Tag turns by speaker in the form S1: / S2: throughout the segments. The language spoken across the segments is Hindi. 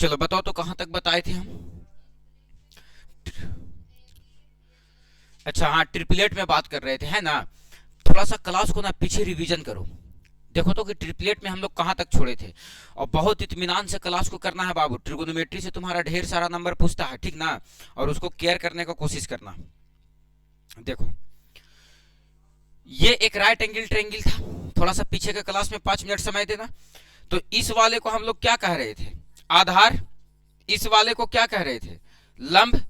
S1: चलो बताओ तो कहां तक बताए थे हम। अच्छा हाँ, ट्रिपलेट में बात कर रहे थे, है ना। थोड़ा सा क्लास को ना पीछे रिवीजन करो, देखो तो कि ट्रिपलेट में हम लोग कहां तक छोड़े थे। और बहुत इत्मीनान से क्लास को करना है बाबू, ट्रिगोनोमेट्री से तुम्हारा ढेर सारा नंबर पूछता है, ठीक ना। और उसको केयर करने का कोशिश करना। देखो ये एक राइट एंगल ट्रायंगल था, थोड़ा सा पीछे के क्लास में 5 मिनट समय देना। तो इस वाले को हम लोग क्या कह रहे थे, आधार। इस वाले को क्या कह रहे थे, लंब।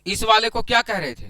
S1: इस वाले को क्या कह रहे थे,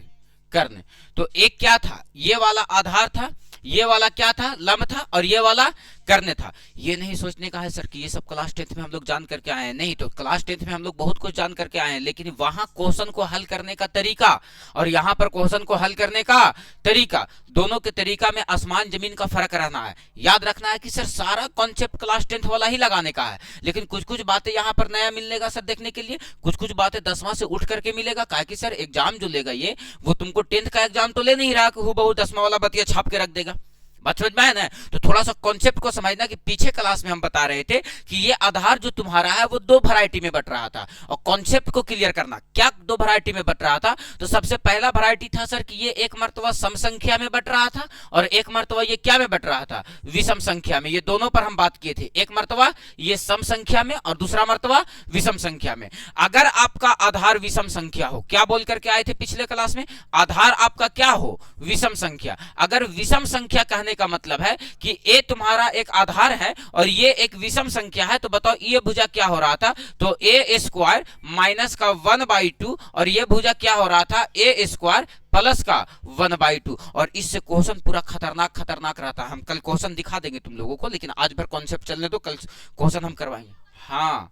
S1: कर्ण। तो एक क्या था, ये वाला आधार था, ये वाला क्या था, लंब था, और ये वाला कर्ण था। ये नहीं सोचने का है सर कि ये सब क्लास 10th में हम लोग जान करके आए हैं, नहीं। तो क्लास 10th में हम लोग बहुत कुछ जान करके आए हैं, लेकिन वहां क्वेश्चन को हल करने का तरीका और यहाँ पर क्वेश्चन को हल करने का तरीका, दोनों के तरीका में आसमान जमीन का फर्क रहना है। याद रखना है कि सर सारा कॉन्सेप्ट क्लास 10th वाला ही लगाने का है, लेकिन कुछ कुछ बातें यहाँ पर नया मिलेगा सर देखने के लिए, कुछ कुछ बातें 10वां से उठ करके मिलेगा। काहे कि सर एग्जाम जो लेगा ये, वो तुमको 10th का एग्जाम तो ले नहीं रहा कि हूबहू 10वां वाला बतिया छाप के रख देगा। बात समझ में है ना। तो थोड़ा सा कॉन्सेप्ट को समझना कि पीछे क्लास में हम बता रहे थे कि ये आधार जो तुम्हारा है वो 2 वैरायटी में बट रहा था, और कॉन्सेप्ट को क्लियर करना क्या 2 वैरायटी में बट रहा था। तो सबसे पहला वैरायटी था सर कि ये एक मर्तबा सम संख्या में बट रहा था, और एक मर्तबा ये क्या में बट रहा था, विषम संख्या में। ये दोनों पर हम बात किए थे, एक मर्तबा ये सम संख्या में और दूसरा मर्तबा विषम संख्या में। अगर आपका आधार विषम संख्या हो, क्या बोल करके आए थे पिछले क्लास में, आधार आपका क्या हो, विषम संख्या। अगर विषम संख्या कहने का मतलब है कि ए तुम्हारा एक आधार है और ये एक विषम संख्या है, तो बताओ ये भुजा क्या हो रहा था, तो ए स्क्वायर माइनस का 1/2, और ये भुजा क्या हो रहा था, ए स्क्वायर प्लस का 1/2। और इससे क्वेश्चन पूरा खतरनाक खतरनाक रहता है। हम कल क्वेश्चन दिखा देंगे तुम लोगों को, लेकिन आज भर कॉन्सेप्ट चलने दो, कल क्वेश्चन हम करवाएंगे। हाँ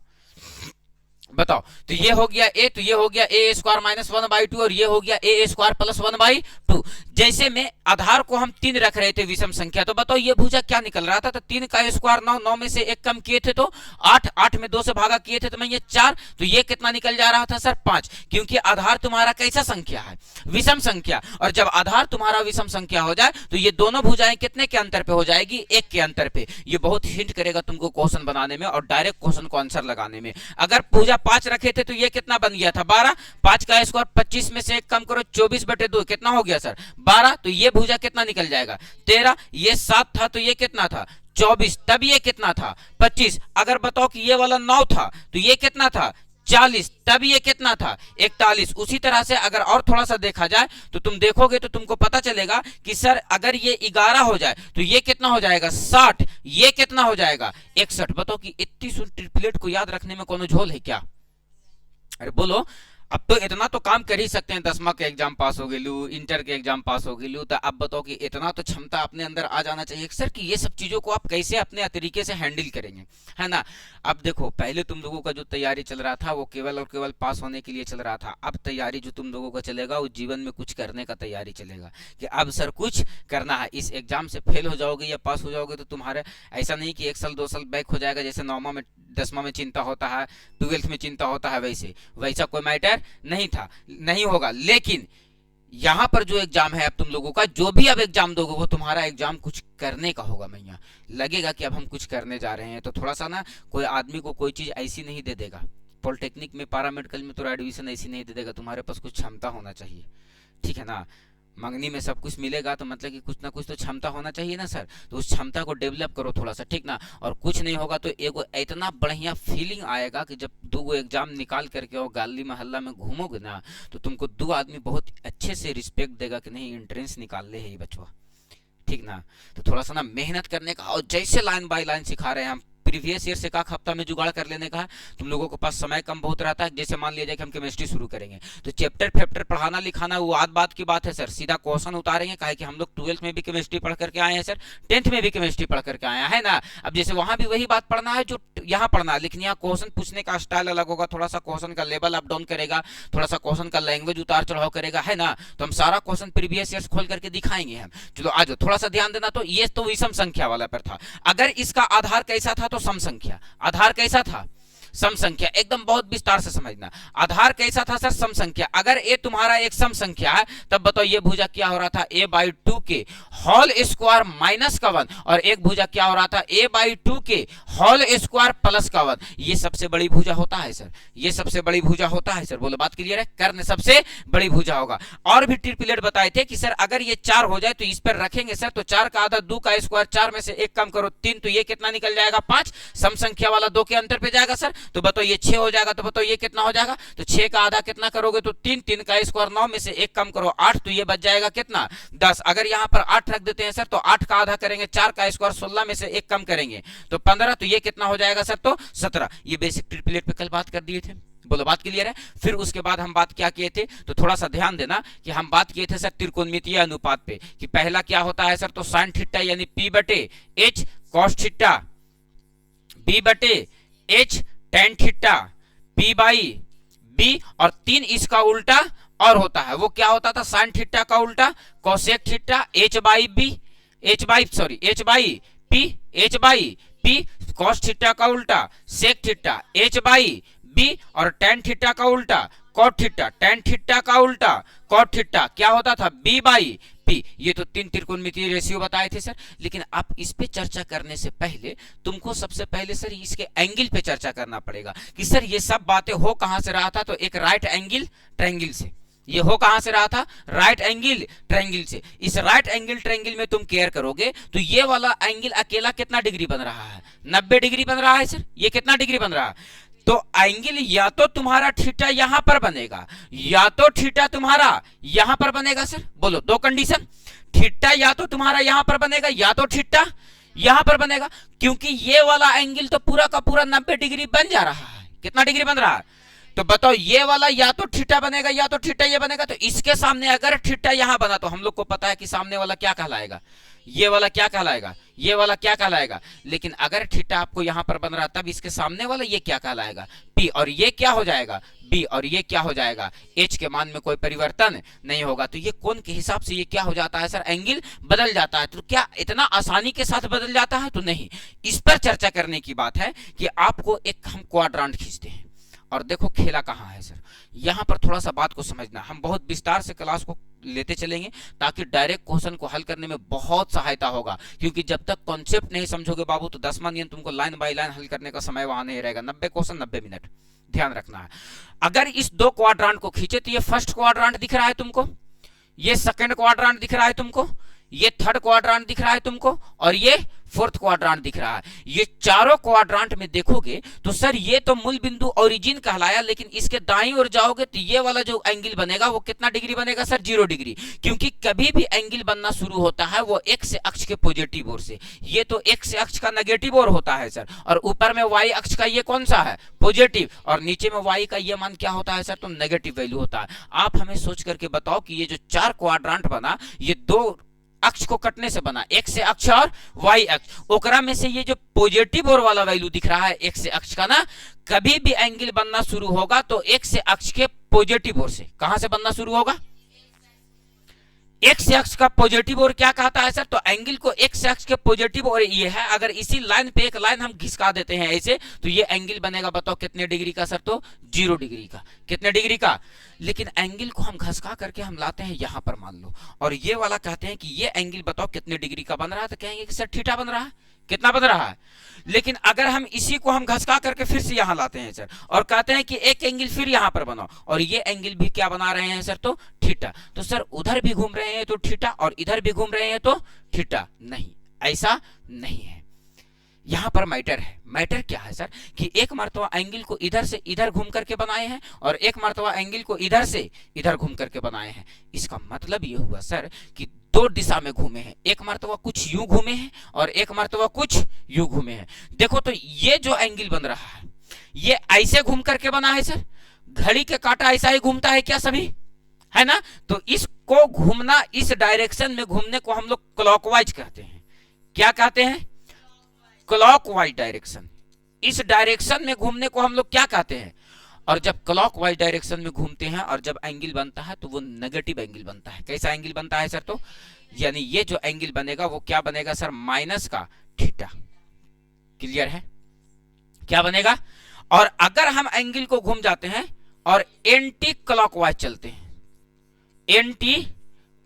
S1: बताओ, तो ये हो गया ए, तो ये हो गया ए स्क्वायर माइनस 1/2, और ये हो गया ए स्क्वायर प्लस 1/2। जैसे में आधार को हम 3 रख रहे थे विषम संख्या, तो बताओ ये भुजा क्या निकल रहा था, तो 3 का स्क्वायर 9, 9 में से 1 कम किए थे तो 8, 8 में 2 से भागा किए थे तो मैं ये 4, तो ये कितना निकल जा रहा था सर 5, क्योंकि आधार तुम्हारा कैसा संख्या है, विषम संख्या। और जब आधार तुम्हारा विषम संख्या हो जाए तो ये दोनों भुजाएं कितने के अंतर पे हो जाएगी, 1 के अंतर पे। ये बहुत हिंट करेगा तुमको क्वेश्चन बनाने में और डायरेक्ट क्वेश्चन को आंसर लगाने में। अगर भुजा 5 रखे थे तो ये कितना बन गया था 12, 5 का स्क्वायर 25 में से 1 कम करो 24/2 कितना हो गया सर 12, तो ये भुजा कितना निकल जाएगा 13। ये 7 था तो ये कितना था 24, तब ये कितना था 25। अगर बताओ कि ये वाला 9 था तो ये कितना था 40, तब ये कितना था 41। उसी तरह से अगर और थोड़ा सा देखा जाए तो तुम देखोगे तो तुमको पता चलेगा कि सर अगर ये 11 हो जाए तो ये कितना हो जाएगा 60, ये कितना हो जाएगा 61। बताओ कि इतनी ट्रिपलेट को याद रखने में कोनो झोल है क्या, अरे बोलो। अब तो इतना तो काम कर ही सकते हैं, 10वां के एग्जाम पास हो गेलू, इंटर के एग्जाम पास हो गेलू, तो अब बताओ कि इतना तो क्षमता अपने अंदर आ जाना चाहिए सर कि ये सब चीजों को आप कैसे अपने तरीके से हैंडल करेंगे, है ना। अब देखो पहले तुम लोगों का जो तैयारी चल रहा था वो केवल और केवल पास होने के लिए चल रहा था। अब तैयारी जो तुम लोगों का चलेगा वो जीवन में कुछ करने का तैयारी चलेगा कि अब सर कुछ करना है। इस एग्जाम से फेल हो जाओगे या पास हो जाओगे तो तुम्हारे ऐसा नहीं कि 1 साल 2 साल बैक हो जाएगा, जैसे 9वां में 10वां में चिंता होता है, 12th में चिंता होता है, वैसा कोई मैटर नहीं था, नहीं होगा। लेकिन यहां पर जो एग्जाम है अब तुम लोगों का, जो भी अब एग्जाम दोगे वो तुम्हारा एग्जाम कुछ करने का होगा। मैया लगेगा कि अब हम कुछ करने जा रहे हैं, तो थोड़ा सा ना कोई आदमी को कोई चीज ऐसी नहीं दे देगा, पॉलिटेक्निक में पारामेडिकल में तो एडमिशन ऐसी नहीं दे देगा, तुम्हारे पास कुछ क्षमता होना चाहिए, ठीक है ना। मंगनी में सब कुछ मिलेगा तो मतलब कि कुछ ना कुछ तो क्षमता होना चाहिए ना सर, तो उस क्षमता को डेवलप करो थोड़ा सा, ठीक ना। और कुछ नहीं होगा तो एगो इतना बढ़िया फीलिंग आएगा कि जब 2 एग्जाम निकाल करके और गली मोहल्ला में घूमोगे ना तो तुमको 2 आदमी बहुत अच्छे से रिस्पेक्ट देगा कि नहीं एंट्रेंस निकाल ले है ये बचवा, ठीक ना। तो थोड़ा सा ना मेहनत करने का, और जैसे लाइन बाय लाइन सिखा रहे हैं हम, प्रीवियस ईयर से एक हफ्ता में जुगाड़ कर लेने का है। तुम लोगों के पास समय कम बहुत रहता है, जैसे मान लीजिए कि हम केमिस्ट्री शुरू करेंगे तो चैप्टर फैप्टर पढ़ाना लिखाना वो आध बात की बात है सर, सीधा क्वेश्चन उतारेंगे। काहे कि हम लोग 12th में भी केमिस्ट्री पढ़ करके आए हैं सर, 10th में भी केमिस्ट्री पढ़ करके आए हैं, है ना। अब जैसे वहां भी वही बात पढ़ना है जो यहाँ पढ़ना है, लेकिन यहाँ क्वेश्चन पूछने का स्टाइल अलग होगा, थोड़ा सा क्वेश्चन का लेवल अप डाउन करेगा, थोड़ा सा क्वेश्चन का लैंग्वेज उतार चढ़ाव करेगा, है ना। तो हम सारा क्वेश्चन प्रीवियस ईयर खोल करके दिखाएंगे हम। चलो आज थोड़ा सा ध्यान देना। तो ये तो विषम संख्या वाला पर था। अगर इसका आधार कैसा था तो सम संख्या, आधार कैसा था सम संख्या, एकदम बहुत विस्तार से समझना। आधार कैसा था सर? सम संख्या। अगर ए तुम्हारा एक सम संख्या है तब बताओ ये भुजा क्या हो रहा था? a बाई 2 के होल स्क्वायर माइनस का 1, और एक भुजा क्या हो रहा था? a बाई 2 के होल स्क्वायर प्लस का 1। ये सबसे बड़ी भुजा होता है सर, ये सबसे बड़ी भुजा होता है सर। बोलो बात क्लियर है? कर्ण सबसे बड़ी भुजा होगा। और भी ट्रिपलेट बताए थे कि सर अगर ये 4 हो जाए तो इस पर रखेंगे सर, तो 4 का आधा 2 का स्क्वायर, 4 में से 1 कम करो 3, तो ये कितना निकल जाएगा? 5। सम संख्या वाला 2 के अंतर पे जाएगा सर, तो बताओ ये 6 हो जाएगा, तो बताओ ये कितना हो जाएगा? तो 6 का आधा कितना करोगे? तो 3, 3 का स्क्वायर 9 में से 1 कम करो 8, तो ये बच जाएगा कितना? 10। अगर यहाँ पर 8 रख देते हैं सर, तो 8 का आधा करेंगे 4 का स्क्वायर 16 में से 1 कम करेंगे तो 15, तो ये कितना हो जाएगा सर? तो 17। ये बेसिक ट्रिपलेट पे कल बात कर दिए थे। बोलो बात क्लियर है? फिर उसके बाद हम बात क्या किए थे, तो थोड़ा सा ध्यान देना कि हम बात किए थे सर त्रिकोणमितीय अनुपात पे, कि पहला क्या होता है सर? तो साइन थीटा यानी p बटे h कॉस थीटा, b बटे h tan theta, p by b, और 3 इसका उल्टा और होता है। वो क्या होता था? साइन थीटा का उल्टा cosec theta, h by b, h by p, h by p, cos theta का उल्टा sec theta, h by b, और टेन थीटा का उल्टा कॉट थीटा, टेन थीटा का उल्टा कॉट थीटा क्या होता था? b by p। ये तो 3 त्रिकोणमितीय रेशियो बताए थे सर। लेकिन आप इस पे चर्चा करने से पहले तुमको सबसे पहले सर इसके एंगल पे चर्चा करना पड़ेगा कि सर ये सब बातें हो कहां से रहा था? तो एक राइट एंगल ट्रायंगल से। ये हो कहां से रहा था? राइट एंगल ट्रायंगल से। इस राइट एंगल ट्रायंगल में तुम केयर करोगे तो ये वाला एंगल अकेला कितना डिग्री बन रहा है? 90 डिग्री बन रहा है सर। ये कितना डिग्री बन रहा है? तो एंगल या तो तुम्हारा थीटा यहां पर बनेगा, या तो थीटा तुम्हारा यहां पर बनेगा सर। बोलो दो कंडीशन, थीटा या तो तुम्हारा यहां पर बनेगा, या तो थीटा यहां पर बनेगा, क्योंकि ये वाला एंगल तो पूरा का पूरा 90 डिग्री बन जा रहा है। कितना डिग्री बन रहा है? तो बताओ ये वाला या तो थीटा बनेगा, या तो थीटा ये बनेगा। तो इसके सामने अगर थीटा यहां बना तो हम लोग को पता है कि सामने वाला क्या कहलाएगा? ये वाला क्या कहलाएगा? ये वाला क्या कहलाएगा? लेकिन अगर थीटा आपको यहां पर बन रहा तब इसके सामने वाला ये क्या कहलाएगा? p, और ये क्या हो जाएगा? b, और ये क्या हो जाएगा? h के मान में कोई परिवर्तन नहीं होगा। तो ये कोण के हिसाब से ये क्या हो जाता है सर? एंगल बदल जाता है। तो क्या इतना आसानी के साथ बदल जाता है? तो नहीं। इस पर चर्चा करने की बात है कि आपको एक हम क्वाड्रांट खींचते हैं, और देखो खेला कहाँ है सर। यहाँ पर थोड़ा सा बात को समझना, हम बहुत विस्तार से क्लास को लेते चलेंगे ताकि डायरेक्ट क्वेश्चन को हल करने में बहुत सहायता होगा। क्योंकि जब तक कॉन्सेप्ट नहीं समझोगे बाबू तो 10वां नियम तुमको लाइन बाय लाइन हल करने का समय वहां नहीं रहेगा। 90 क्वेश्चन 90 मिनट, ध्यान रखना है। अगर इस 2 क्वाड्रांट को खींचे तो ये फर्स्ट क्वाड्रांट दिख रहा है तुमको, ये सेकंड क्वाड्रांट दिख रहा है तुमको, ये थर्ड क्वाड्रांट दिख रहा है तुमको, और ये फोर्थ क्वाड्रांट दिख रहा है। ये चारों क्वाड्रांट में देखोगे तो सर ये तो मूल बिंदु ओरिजिन कहलाया, लेकिन इसके दाईं ओर जाओगे तो ये वाला जो एंगल बनेगा वो कितना डिग्री बनेगा सर? 0 डिग्री। क्योंकि कभी भी एंगल बनना शुरू होता है वो एक्स अक्ष के पॉजिटिव ओर से। ये तो एक्स अक्ष का नेगेटिव ओर होता है सर, और ऊपर में वाई अक्ष का ये कौन सा है? पॉजिटिव, और नीचे में वाई का ये मान क्या होता है सर? तो नेगेटिव वैल्यू होता है। आप हमें सोच करके बताओ कि ये जो 4 क्वाड्रांट बना ये 2 अक्ष को कटने से बना, एक्स अक्ष और वाई अक्ष। ओकरा में से ये जो पॉजिटिव ओर वाला वैल्यू दिख रहा है एक्स अक्ष का ना, कभी भी एंगल बनना शुरू होगा तो एक्स अक्ष के पॉजिटिव ओर से। कहां से बनना शुरू होगा? एक्स अक्ष का पॉजिटिव ओर क्या कहता है सर? तो एंगल को एक्स अक्ष के पॉजिटिव ओर ये है। अगर इसी लाइन पे एक लाइन हम घिसका देते हैं ऐसे तो ये एंगल बनेगा, बताओ कितने डिग्री का सर? तो 0 डिग्री का। कितने डिग्री का? लेकिन एंगल को हम घसका करके हम लाते हैं यहां पर मान लो, और ये वाला कहते हैं कि ये एंगल बताओ कितने डिग्री का बन रहा है, तो कहेंगे कि सर थीटा बन रहा है। कितना बन रहा है? लेकिन अगर हम इसी को हम घसका करके फिर से यहां लाते हैं सर, और कहते हैं कि एक एंगल फिर यहां पर बनाओ, और ये एंगल भी क्या बना रहे हैं सर? तो थीटा। तो सर उधर भी घूम रहे हैं तो थीटा, और इधर भी घूम रहे हैं तो थीटा। नहीं, ऐसा नहीं है। यहां पर मैटर है। मैटर क्या है सर? कि एक मर्तबा एंगल को इधर से इधर घूम करके बनाए हैं, और एक मर्तबा एंगल को इधर से इधर घूम करके बनाए हैं। इसका मतलब ये हुआ सर कि 2 दिशा में घूमे हैं। एक मर्तबा कुछ यूं घूमे हैं और एक मर्तबा कुछ यूं घूमे हैं। देखो तो ये जो एंगल बन रहा है ये ऐसे घूम करके बना है सर। घड़ी के कांटा ऐसा ही घूमता है क्या सभी? है ना? तो इसको घूमना, इस डायरेक्शन में घूमने को हम लोग क्लॉकवाइज कहते हैं। क्या कहते हैं? Clockwise direction. इस डायरेक्शन में घूमने को हम लोग क्या कहते हैं? और जब क्लॉकवाइज डायरेक्शन में घूमते हैं और जब एंगल बनता है तो वो नेगेटिव एंगल बनता है। कैसा एंगल बनता है सर? तो यानी ये जो एंगल बनेगा वो क्या बनेगा सर? माइनस का थीटा। क्लियर है? क्या बनेगा? और अगर हम एंगल को घूम जाते हैं और एंटी क्लॉकवाइज चलते हैं, एंटी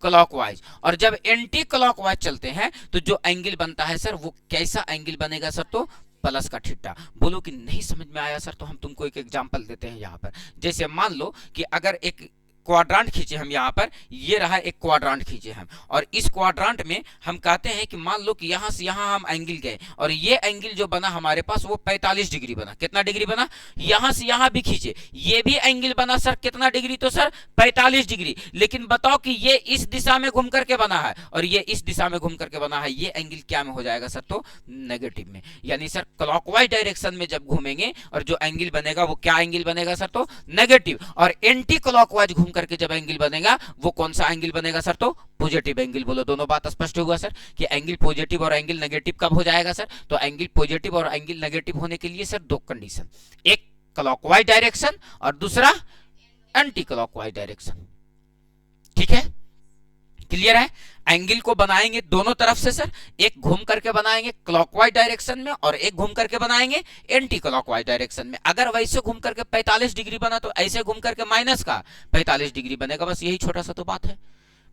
S1: क्लॉकवाइज, और जब एंटी क्लॉकवाइज चलते हैं तो जो एंगल बनता है सर वो कैसा एंगल बनेगा सर, तो प्लस का थीटा। बोलो कि नहीं समझ में आया सर, तो हम तुमको एक एग्जांपल देते हैं यहाँ पर। जैसे मान लो कि अगर एक क्वाड्रांट खींचे हम यहाँ पर, ये रहा एक क्वाड्रांट खींचे हम, और इस क्वाड्रांट में हम कहते हैं कि मान लो कि यहाँ से यहाँ हम एंगल गए और ये एंगल जो बना हमारे पास वो 45 डिग्री बना। कितना डिग्री बना? यहाँ से यहाँ भी खींचे, ये भी एंगल बना सर कितना डिग्री, तो सर 45 डिग्री। लेकिन बताओ कि ये इस दिशा में घूम करके बना है और ये इस दिशा में घूम करके बना है, ये एंगल क्या में हो जाएगा सर, तो नेगेटिव में। यानी सर क्लॉकवाइज डायरेक्शन में जब घूमेंगे और जो एंगल बनेगा वो क्या एंगल बनेगा सर, तो नेगेटिव। और एंटी क्लॉकवाइज घूम करके जब एंगल बनेगा वो कौन सा एंगल बनेगा सर, तो पॉजिटिव एंगल। बोलो दोनों बात स्पष्ट हुआ सर कि एंगल पॉजिटिव और एंगल नेगेटिव कब हो जाएगा सर, तो एंगल पॉजिटिव और एंगल नेगेटिव होने के लिए सर दो कंडीशन, एक क्लॉकवाइज डायरेक्शन और दूसरा एंटी क्लॉकवाइज डायरेक्शन। ठीक है, क्लियर है? एंगल को बनाएंगे दोनों तरफ से सर, एक घूम करके बनाएंगे क्लॉकवाइज डायरेक्शन में और एक घूम करके बनाएंगे एंटी क्लॉकवाइज डायरेक्शन में। अगर वैसे घूम करके 45 डिग्री बना तो ऐसे घूम करके माइनस का 45 डिग्री बनेगा। बस यही छोटा सा तो बात है।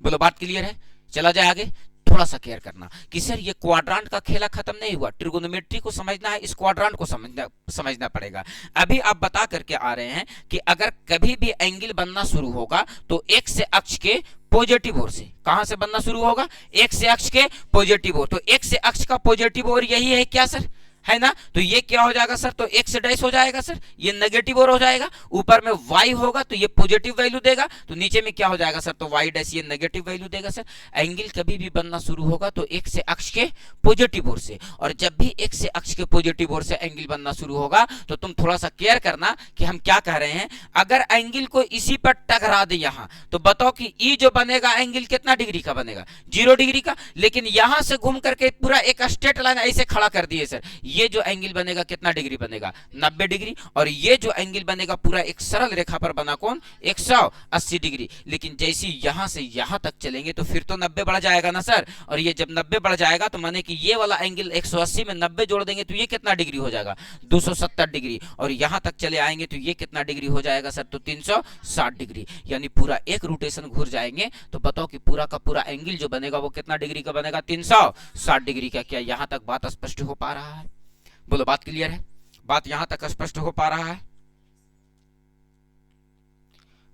S1: बोलो बात क्लियर है? चला जाए आगे। थोड़ा सा केयर करना कि सर ये क्वाड्रांट का खेला खत्म नहीं हुआ, ट्रिगोनोमेट्री को समझना है, इस क्वाड्रांट को समझना पड़ेगा। अभी आप बता करके आ रहे हैं कि अगर कभी भी एंगल बनना शुरू होगा तो एक्स अक्ष के पॉजिटिव ओर से, कहां से बनना शुरू होगा? एक्स अक्ष के पॉजिटिव ओर। तो एक्स अक्ष का पॉजिटिव ओर यही है क्या सर, है ना? तो ये क्या हो जाएगा सर, तो एक्स डैश हो जाएगा सर, ये नेगेटिव ओर हो जाएगा। ऊपर में वाई होगा तो ये पॉजिटिव वैल्यू देगा, तो नीचे में क्या हो जाएगा सर, तो वाई डैश ये नेगेटिव वैल्यू देगा सर। एंगल कभी भी बनना शुरू होगा तो एक्स अक्ष के पॉजिटिव ओर से, और जब भी एक्स अक्ष के पॉजिटिव ओर से एंगल बनना शुरू होगा तो तुम थोड़ा सा केयर करना कि हम क्या कह रहे हैं। अगर एंगल को इसी पर टकरा दे यहां, तो बताओ कि ई जो बनेगा एंगल कितना डिग्री का बनेगा? 0 डिग्री का। लेकिन यहां से घूम करके पूरा एक स्ट्रेट लाइन ऐसे खड़ा कर दिए सर, ये जो एंगल बनेगा कितना डिग्री बनेगा? 90 डिग्री। और ये जो एंगल बनेगा पूरा एक सरल रेखा पर बना कौन? 180 डिग्री। लेकिन जैसे यहां से यहां तक चलेंगे तो फिर तो 90 बढ़ जाएगा ना सर, और ये जब 90 बढ़ जाएगा तो माने कि ये वाला एंगल 180 में 90 जोड़ देंगे तो ये कितना डिग्री हो जाएगा? 270 डिग्री। और यहां तक चले आएंगे तो ये कितना डिग्री हो जाएगा सर, तो 360 डिग्री। यानी पूरा एक रोटेशन घूर जाएंगे तो बताओ कि पूरा का पूरा एंगल जो बनेगा वो कितना डिग्री का बनेगा? 360 डिग्री का। क्या यहां तक बात स्पष्ट हो पा रहा है? बोलो बात क्लियर है? बात यहां तक स्पष्ट हो पा रहा है?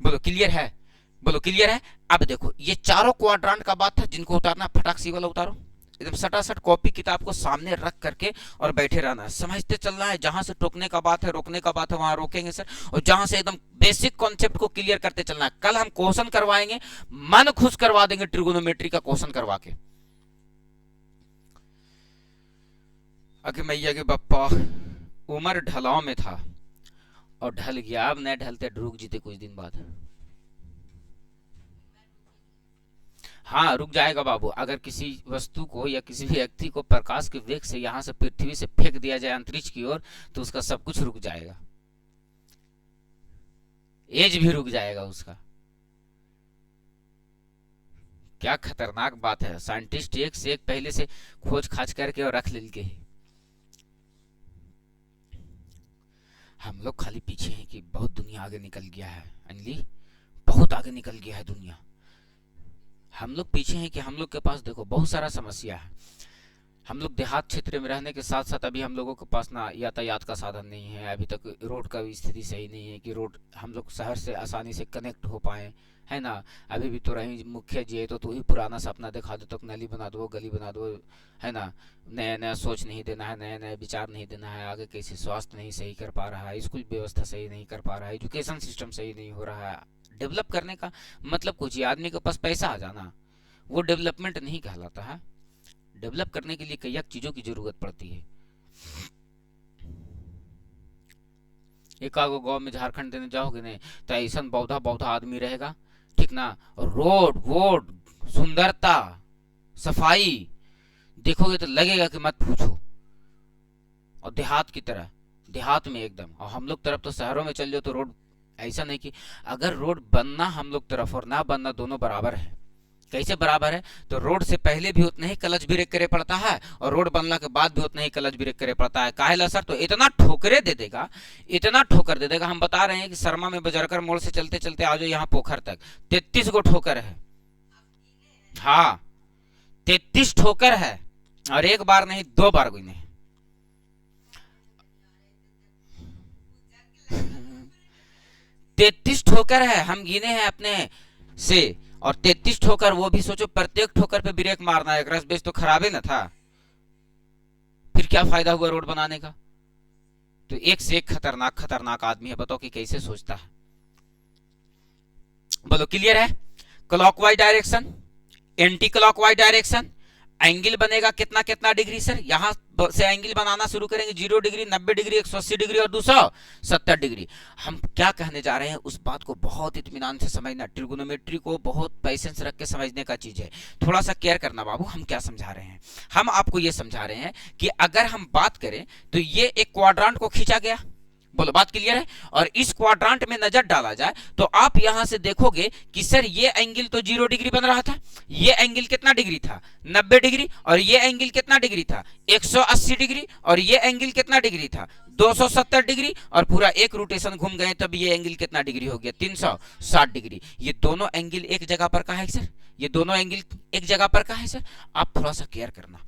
S1: बोलो क्लियर है? बोलो क्लियर है? अब देखो ये चारों क्वाड्रांट का बात है, जिनको उतारना फटाक सी वाला उतारो, एकदम सटासट कॉपी किताब को सामने रख करके और बैठे रहना है, समझते चलना है। जहां से टोकने का बात है, रोकने का बात है, वहां रोकेंगे सर, और जहां से एकदम बेसिक कॉन्सेप्ट को क्लियर करते चलना है। कल हम क्वेश्चन करवाएंगे, मन खुश करवा देंगे ट्रिगोनोमेट्री का क्वेश्चन करवा के। अगे मैया के बप्पा, उमर ढलाव में था और ढल गया, अब न ढलते रुक जीते कुछ दिन बाद। हाँ रुक जाएगा बाबू। अगर किसी वस्तु को या किसी व्यक्ति को प्रकाश के वेग से यहां से पृथ्वी से फेंक दिया जाए अंतरिक्ष की ओर तो उसका सब कुछ रुक जाएगा, एज भी रुक जाएगा उसका। क्या खतरनाक बात है। साइंटिस्ट एक से एक पहले से खोज खाज करके और रख लेके ही। हम लोग खाली पीछे हैं कि बहुत दुनिया आगे निकल गया है, अनली बहुत आगे निकल गया है दुनिया। हम लोग पीछे हैं कि हम लोग के पास देखो बहुत सारा समस्या है। हम लोग देहात क्षेत्र में रहने के साथ साथ अभी हम लोगों के पास ना यातायात का साधन नहीं है, अभी तक रोड का भी स्थिति सही नहीं है कि रोड हम लोग शहर से आसानी से कनेक्ट हो पाए, है ना। अभी भी तो रही मुखिया जी है तो तू ही पुराना सपना दिखा दो, तो नाली बना दो, गली बना दो, है ना। नया नया सोच नहीं देना है, नया नया विचार नहीं देना है, आगे कैसे स्वास्थ्य नहीं सही कर पा रहा है, स्कूल व्यवस्था सही नहीं कर पा रहा है, एजुकेशन सिस्टम सही नहीं हो रहा है। डेवलप करने का मतलब कुछ ही, आदमी के पास पैसा आ जाना वो डेवलपमेंट नहीं कहलाता है। डेवलप करने के लिए कई चीजों की जरूरत पड़ती है। एक आगो गांव में झारखंड देने जाओगे नहीं तो ऐसा बौधा बौधा आदमी रहेगा, ठीक ना। और रोड वोड सुंदरता सफाई देखोगे तो लगेगा कि मत पूछो। और देहात की तरह, देहात में एकदम। और हम लोग तरफ तो शहरों में चल जाओ तो रोड ऐसा नहीं कि अगर रोड बनना हम लोग तरफ और ना बनना दोनों बराबर है, कैसे बराबर है? तो रोड से पहले भी उतना ही क्लच ब्रेक करे पड़ता है और रोड बनने के बाद भी उतना ही क्लच ब्रेक करे पड़ता है। काहे सर? तो इतना ठोकरे दे देगा, इतना ठोकर दे देगा। हम बता रहे हैं कि शर्मा में बजरकर मोड़ से चलते चलते आ जाओ यहाँ पोखर तक, 33 गो ठोकर है। हाँ, 33 ठोकर है, और एक बार नहीं 2 बार कोई नहीं। 33 ठोकर है, हम गिने हैं अपने से। और 33 ठोकर, वो भी सोचो प्रत्येक ठोकर पे ब्रेक मारना है। रस बेस तो खराब ही ना था, फिर क्या फायदा हुआ रोड बनाने का? तो एक से एक खतरनाक खतरनाक आदमी है, बताओ कि कैसे सोचता है। बोलो क्लियर है? Clockwise direction, anti clockwise direction, angle बनेगा कितना कितना डिग्री सर? यहां से एंगल बनाना शुरू करेंगे 0 डिग्री, 90 डिग्री, 180 डिग्री और 270 डिग्री। हम क्या कहने जा रहे हैं उस बात को बहुत इत्मीनान से समझना। ट्रिगोनोमेट्री को बहुत पैसेंस रख के समझने का चीज है, थोड़ा सा केयर करना बाबू। हम क्या समझा रहे हैं? हम आपको यह समझा रहे हैं कि अगर हम बात करें तो ये एक क्वाड्रांट को खींचा गया, बोलो बात क्लियर है? और इस क्वाड्रांट में नजर डाला जाए तो आप यहां से देखोगे कि सर ये एंगल तो 0 डिग्री बन रहा था, ये एंगल कितना डिग्री था? 90 डिग्री। और ये एंगल कितना डिग्री था? 180 डिग्री। और ये एंगल कितना डिग्री था? 270 डिग्री। और पूरा एक रोटेशन घूम गए तब ये एंगल कितना डिग्री हो गया? 360 डिग्री। ये दोनों एंगल एक जगह पर कहाँ है सर? ये दोनों एंगल एक जगह पर कहाँ है सर? आप थोड़ा सा केयर करना।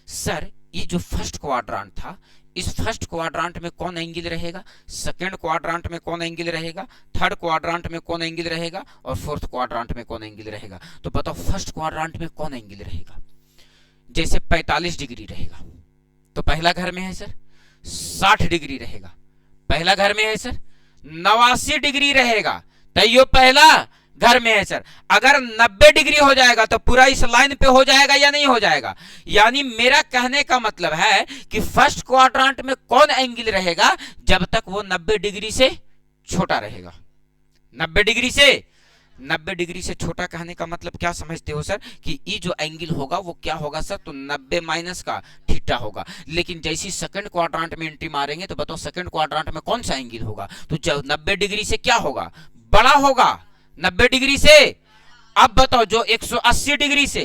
S1: सर ये जो फर्स्ट क्वाड्रांट था, इस फर्स्ट क्वाड्रांट में कौन एंगल रहेगा? सेकंड क्वाड्रांट में कौन एंगल रहेगा? थर्ड क्वाड्रांट में कौन एंगल रहेगा? और फोर्थ क्वाड्रांट में कौन एंगल रहेगा? तो बताओ फर्स्ट क्वाड्रांट में कौन एंगल रहेगा? जैसे 45 डिग्री रहेगा तो पहला घर में है सर 60 डिग्री रहेगा, पहला घर में है सर 89 डिग्री रहेगा, तैयो पहला घर में है सर। अगर 90 डिग्री हो जाएगा तो पूरा इस लाइन पे हो जाएगा या नहीं हो जाएगा? यानी मेरा कहने का मतलब है कि फर्स्ट क्वाड्रांट में कौन एंगल रहेगा जब तक वो 90 डिग्री से छोटा रहेगा? 90 डिग्री से 90 डिग्री से छोटा कहने का मतलब क्या समझते हो सर? कि ये जो एंगल होगा वो क्या होगा सर? तो 90 माइनस का थीटा होगा। लेकिन जैसी सेकंड क्वाड्रांट में एंट्री मारेंगे तो बताओ सेकंड क्वाड्रांट में कौन सा एंगल होगा? तो 90 डिग्री से क्या होगा? बड़ा होगा 90 डिग्री से। अब बताओ जो 180 डिग्री से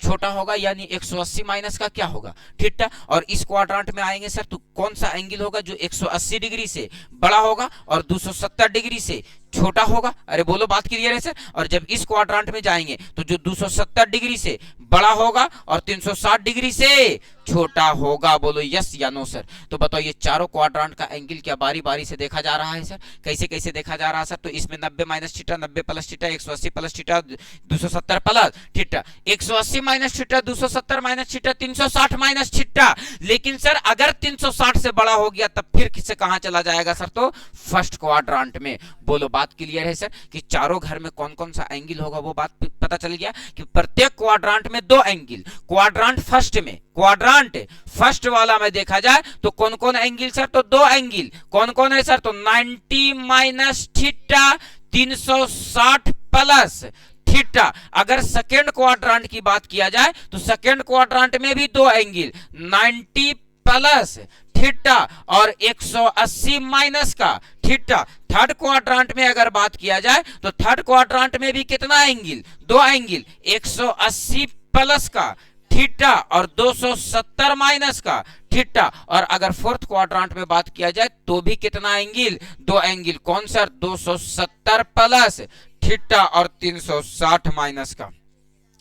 S1: छोटा होगा, यानी 180 माइनस का क्या होगा? थीटा। और इस क्वाड्रांट में आएंगे सर तो कौन सा एंगल होगा जो 180 डिग्री से बड़ा होगा और 270 डिग्री से छोटा होगा? अरे बोलो बात क्लियर है सर? और जब इस क्वाड्रांट में जाएंगे तो जो 270 डिग्री से बड़ा होगा और 360 डिग्री से छोटा होगा। बोलो यस या नो सर? तो बताओ ये चारों क्वाड्रांट का एंगल क्या बारी बारी से देखा जा रहा है सर? कैसे कैसे देखा जा रहा है सर? तो इसमें 90 minus theta, 90 plus theta, 180 plus theta, 270 plus theta, 180 minus theta, 270 minus theta, 360 minus theta. लेकिन सर अगर 360 से बड़ा हो गया तब फिर किससे कहां चला जाएगा सर? तो फर्स्ट क्वाड्रांट में। बोलो बात क्लियर है सर? कि चारों घर में कौन कौन सा एंगल होगा वो बात पता चल गया कि प्रत्येक क्वाड्रांट में 2 एंगल। क्वाड्रांट फर्स्ट में, क्वाड्रांट फर्स्ट वाला में देखा जाए तो कौन कौन एंगल सर? तो 2 एंगल। कौन कौन है सर? तो 90 माइनस थीटा, 360 प्लस थीटा। अगर सेकेंड क्वाड्रांट की बात किया जाए तो सेकेंड क्वाड्रांट में भी 2 एंगल, 90 प्लस थीटा और 180 माइनस का थीटा। थर्ड क्वाड्रांट में अगर बात किया जाए तो थर्ड क्वाड्रांट में भी कितना एंगल? 2 एंगल, 180 प्लस का थीटा और 270 माइनस का थीटा। और अगर फोर्थ क्वाड्रांट में बात किया जाए तो भी कितना एंगल? 2 एंगल। कौन सर? 270 प्लस थीटा और 360 माइनस का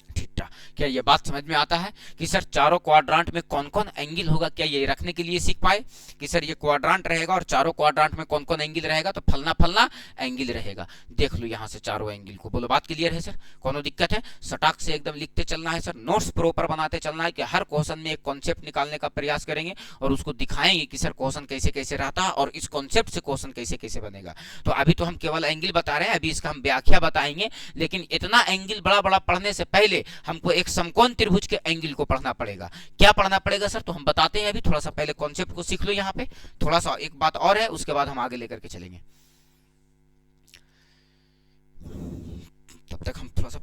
S1: थीटा। क्या ये बात समझ में आता है कि सर चारों क्वाड्रांट में कौन कौन एंगल होगा? क्या ये रखने के लिए सीख पाए कि सर ये क्वाड्रांट रहेगा और चारों क्वाड्रांट में कौन कौन एंगल रहेगा? तो फलना फलना एंगल रहेगा। देख लो यहां से चारों एंगल को। बोलो बात क्लियर है सर? कोनो दिक्कत है? सटाक से एकदम लिखते चलना है सर, नोट्स प्रॉपर बनाते चलना है कि हर क्वेश्चन में एक कॉन्सेप्ट निकालने का प्रयास करेंगे और उसको दिखाएंगे कि सर क्वेश्चन कैसे कैसे रहता है और इस कॉन्सेप्ट से क्वेश्चन कैसे कैसे बनेगा। तो अभी तो हम केवल एंगल बता रहे हैं, अभी इसका हम व्याख्या बताएंगे। लेकिन इतना एंगल बड़ा बड़ा पढ़ने से पहले हमको एक समकोण त्रिभुज के एंगल को पढ़ना पड़ेगा। क्या पढ़ना पड़ेगा सर? तो हम बताते हैं अभी। थोड़ा सा पहले कॉन्सेप्ट को सीख लो। यहाँ पे थोड़ा सा एक बात और है, उसके बाद हम आगे लेकर के चलेंगे। तब तक हम थोड़ा सा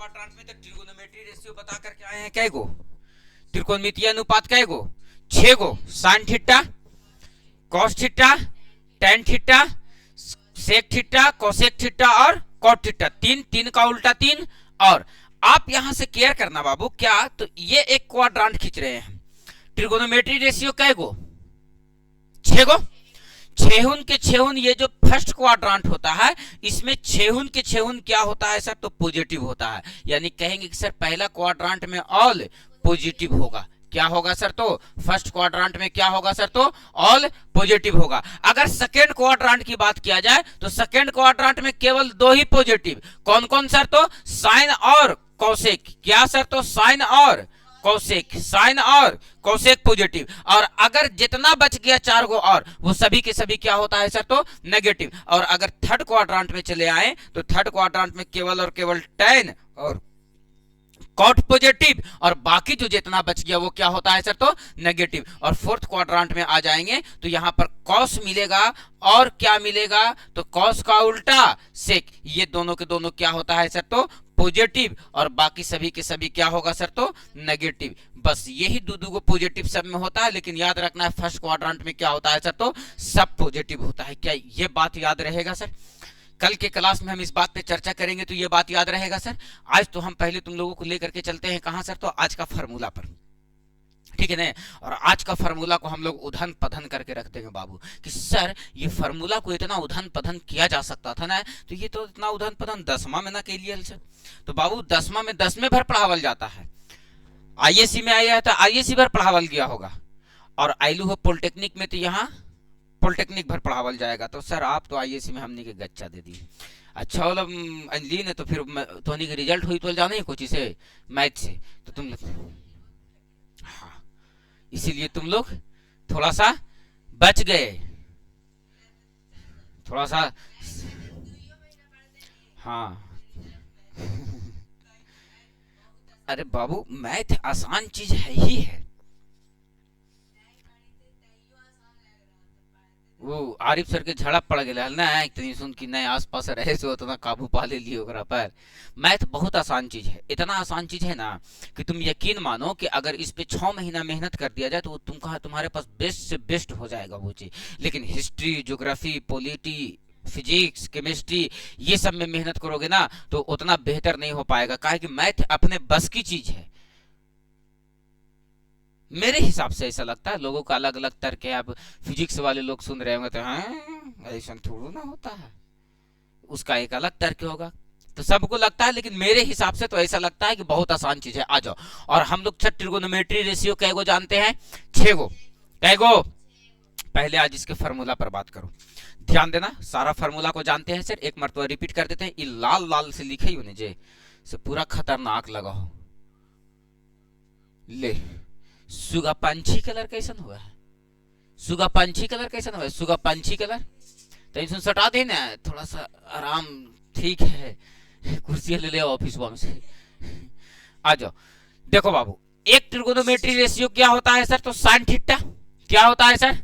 S1: क्वाड्रेंट में तो ट्रिगोनोमेट्री रेशियो बता करके आए हैं कै गो, त्रिकोणमितीय अनुपात कै गो, 6 गो, sine theta, cos theta, tan theta, sec theta, cosec theta और कॉट थीटा, तीन का उल्टा 3। और आप यहां से केयर करना बाबू, क्या तो ये एक क्वाड्रेंट खींच रहे हैं, ट्रिगोनोमेट्री रेशियो कै गो, 6 गो, 6 के 6 ये जो फर्स्ट क्वाड्रेंट होता है इसमें 6 के 6 क्या होता है सर, तो पॉजिटिव होता है। यानी कहेंगे कि सर पहला क्वाड्रेंट में ऑल पॉजिटिव होगा, क्या होगा सर, तो फर्स्ट क्वाड्रेंट में क्या होगा सर, तो ऑल पॉजिटिव होगा। अगर सेकेंड क्वाड्रेंट की बात किया जाए तो सेकेंड क्वाड्रेंट में केवल 2 ही पॉजिटिव, कौन कौन सर, तो साइन और कौशिक, क्या सर, तो साइन और कौशिक, साइन और कौशिक पॉजिटिव। और अगर जितना बच गया 4 गो और वो सभी के सभी क्या होता है सर, तो नेगेटिव। और अगर थर्ड क्वाड्रेंट में चले आए तो थर्ड क्वाड्रेंट में केवल और केवल टेन और कॉट पॉजिटिव, और बाकी जो जितना बच गया वो क्या होता है सर, तो नेगेटिव। और फोर्थ क्वाड्रेंट में आ जाएंगे तो यहाँ पर कॉस मिलेगा और क्या मिलेगा, तो कॉस का उल्टा सेक, ये दोनों के दोनों क्या होता है सर, तो पॉजिटिव, और बाकी सभी के सभी क्या होगा सर, तो नेगेटिव। बस यही दो को पॉजिटिव सब में होता है, लेकिन याद रखना है फर्स्ट क्वाड्रेंट में क्या होता है सर, तो सब पॉजिटिव होता है। क्या ये बात याद रहेगा सर? कल के क्लास में हम इस बात पे चर्चा करेंगे तो ये बात याद रहेगा सर। आज तो हम पहले तुम लोगों को लेकर के चलते हैं कहां सर, तो आज का फार्मूला पर, ठीक है ना। और आज का फार्मूला को हम लोग उधन पधन करके रख देंगे बाबू कि सर ये फार्मूला को इतना उधन पधन किया जा सकता था ना, तो ये तो इतना उधन पधन 10वां में ना के लिए सर। तो बाबू 10वां में 10 में भर पढ़ावल जाता है, आईएससी में आया है तो आईएससी भर पढ़ावल गया होगा, और आइलू हो पॉलिटेक्निक में तो यहाँ पॉलिटेक्निक भर पढ़ावल जाएगा। तो सर आप तो आईएससी में हमने के गच्चा दे दी। अच्छा वाला अंजलि ने तो फिर तो के रिजल्ट हुई तो जाना ही कुछ से मैथ से, तो तुम हाँ इसीलिए तुम लोग थोड़ा सा बच गए, थोड़ा सा हाँ अरे बाबू मैथ आसान चीज है ही है। वो आरिफ सर के झड़प पड़ गया ना इतनी सुन की नए आसपास रहे सो उतना काबू पा ले लिए ओकरा पर। मैथ बहुत आसान चीज है, इतना आसान चीज है ना कि तुम यकीन मानो कि अगर इस पे 6 महीना मेहनत कर दिया जाए तो तुम कहा तुम्हारे पास बेस्ट से बेस्ट हो जाएगा वो चीज। लेकिन history, geography, polity, physics, chemistry ये सब में मेहनत करोगे ना तो उतना बेहतर नहीं हो पाएगा, काहे कि मैथ अपने बस की चीज है। मेरे हिसाब से ऐसा लगता है, लोगों का अलग अलग तर्क है। अब फिजिक्स वाले लोग सुन रहे होंगे तो हाँ ऐसा थोड़ा ना होता है, उसका एक अलग तर्क होगा, तो सबको लगता है। लेकिन मेरे हिसाब से तो ऐसा लगता है कि बहुत आसान चीज है। आ जाओ, और हम लोग ट्रिगोनोमेट्री रेशियो कैगो जानते हैं, 6 गो, कैगो। पहले आज इसके फार्मूला पर बात करो, ध्यान देना, सारा फार्मूला को जानते हैं सर, एक मरतबा रिपीट कर देते हैं। ये लाल लाल से लिखे ही जे से पूरा खतरनाक लगा हो, ले सुगा पंछी कलर कैसन हुआ है, सुगा पंछी कलर कैसन हुआ है, सुगा पंछी कलर तो इसमें सटा दे ना, थोड़ा सा आराम, ठीक है कुर्सी ले ले ऑफिस में से। आ जाओ, देखो बाबू एक ट्रिगोनोमेट्री रेशियो क्या होता है सर, तो साइन थीटा। क्या होता है सर,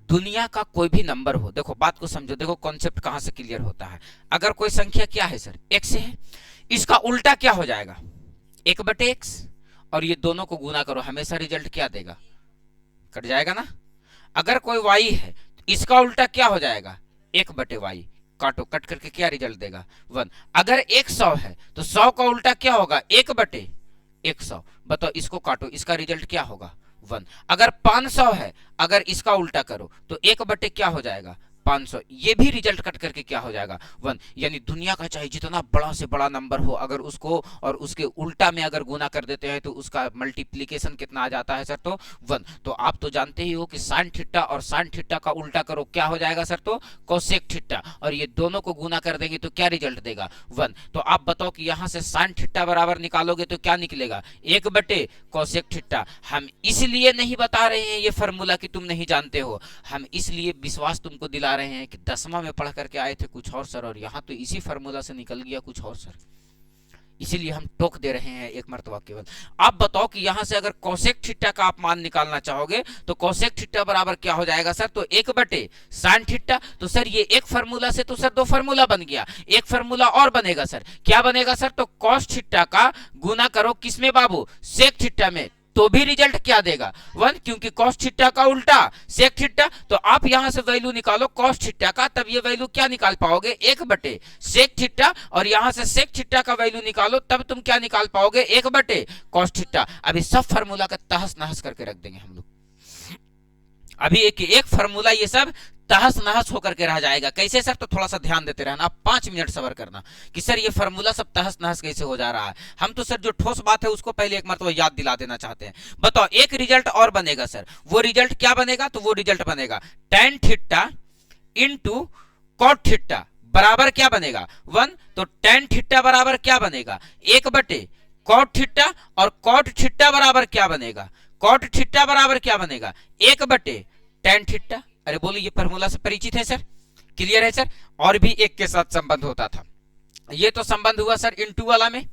S1: दुनिया का कोई भी नंबर हो, देखो बात को समझो, देखो कॉन्सेप्ट कहां से क्लियर होता है। अगर कोई संख्या क्या है सर, x है, इसका उल्टा क्या हो जाएगा, 1/x, और ये दोनों को गुना करो, हमेशा रिजल्ट क्या देगा, कट जाएगा ना। अगर कोई y है इसका उल्टा क्या हो जाएगा, 1/y, काटो, कट करके क्या रिजल्ट देगा, 1। अगर 100 है तो 100 का उल्टा क्या होगा, 1/100, बताओ इसको काटो, इसका रिजल्ट क्या होगा, 1। अगर 500 है, अगर इसका उल्टा करो तो 1/, क्या हो जाएगा, 500, ये भी रिजल्ट कट करके क्या हो जाएगा, 1। यानी दुनिया का चाहे जितना बड़ा से बड़ा नंबर हो, अगर उसको और उसके उल्टा में अगर गुना कर देते हैं तो उसका मल्टीप्लीकेशन कितना आ जाता है सर, तो 1। तो आप तो जानते ही हो कि साइन थीटा और साइन थीटा का उल्टा करो क्या हो जाएगा सर, तो कोसेक थीटा, और ये दोनों को गुना कर देंगे तो क्या रिजल्ट देगा, 1। तो आप बताओ कि यहाँ से साइन थीटा बराबर निकालोगे तो क्या निकलेगा, 1/कोसेक थीटा। हम इसलिए नहीं बता रहे हैं ये फार्मूला कि तुम नहीं जानते हो, हम इसलिए विश्वास तुमको दिला रहे हैं कि 10वां में पढ़ करके आए थे कुछ और सर, और यहाँ तो इसी फार्मूला से निकल गया कुछ और सर। इसीलिए हम टोक दे रहे हैं एक मर्तबा केवल। आप बताओ कि यहां से अगर कोसेक थीटा का आप मान निकालना चाहोगे तो कोसेक थीटा बराबर क्या हो जाएगा सर, तो 1/sin थीटा। तो सर ये एक फार्मूला से तो सर दो फार्मूला बन गया, एक फार्मूला और बनेगा सर, क्या बनेगा सर, तो cos थीटा का गुना करो किसमें बाबू, सेक थीटा में, तो भी रिजल्ट क्या देगा 1, क्योंकि cos थीटा का उल्टा सेक थीटा। तो आप यहां से वैल्यू निकालो cos थीटा का, तब ये वैल्यू क्या निकाल पाओगे 1/सेक थीटा, और यहां से सेक थीटा का वैल्यू निकालो तब तुम क्या निकाल पाओगे 1/cos थीटा। अभी सब फार्मूला का तहस नहस करके रख देंगे हम लोग। अभी एक फार्मूला ये सब तहस नहस होकर के रह जाएगा। कैसे सर, तो थोड़ा सा ध्यान देते रहना, आप 5 मिनट सबर करना कि सर ये फार्मूला सब तहस नहस कैसे हो जा रहा है। हम तो सर जो ठोस बात है उसको पहले एक मरतबा याद दिला देना चाहते हैं। बताओ एक रिजल्ट और बनेगा सर, वो रिजल्ट क्या बनेगा, तो वो रिजल्ट बनेगा tan theta into cot theta बराबर क्या बनेगा 1। तो tan थीटा बराबर क्या बनेगा 1/cot थीटा, और cot थीटा बराबर क्या बनेगा, cot थीटा बराबर क्या बनेगा 1/tan थीटा। अरे बोलो ये फार्मूला से परिचित है सर, क्लियर है सर। और भी एक के साथ संबंध होता था, ये तो संबंध हुआ सर इनटू वाला में,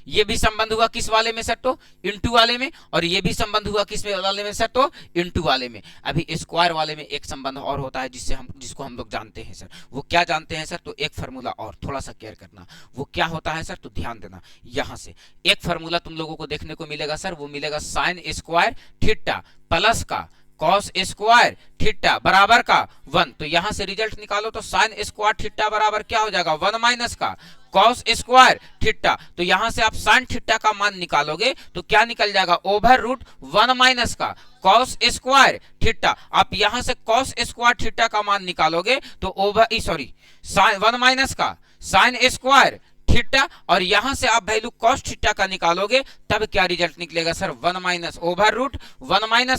S1: ये भी संबंध हुआ किस वाले में सर, तो इनटू वाले में, और ये भी संबंध हुआ किस वाले में सर, तो इनटू वाले में। अभी स्क्वायर वाले में एक संबंध और होता है जिसको हम लोग जानते हैं सर, वो क्या जानते हैं सर, तो एक फार्मूला और थोड़ा सा केयर करना, वो क्या होता है सर, तो ध्यान देना। यहां से एक फार्मूला तुम लोगों को देखने को मिलेगा सर, वो मिलेगा sin स्क्वायर थीटा प्लस का cos स्क्वायर थीटा बराबर का 1। तो यहां से रिजल्ट निकालो तो sin स्क्वायर थीटा बराबर क्या हो जाएगा 1 माइनस का cos स्क्वायर थीटा। तो यहां से आप sin थीटा का मान निकालोगे तो क्या निकल जाएगा /1 माइनस का cos स्क्वायर थीटा। आप यहां से cos स्क्वायर थीटा का मान निकालोगे तो 1 माइनस का sin स्क्वायर थीटा, और यहां से आप वैल्यू cos थीटा का निकालोगे तब क्या रिजल्ट निकलेगा सर 1 माइनस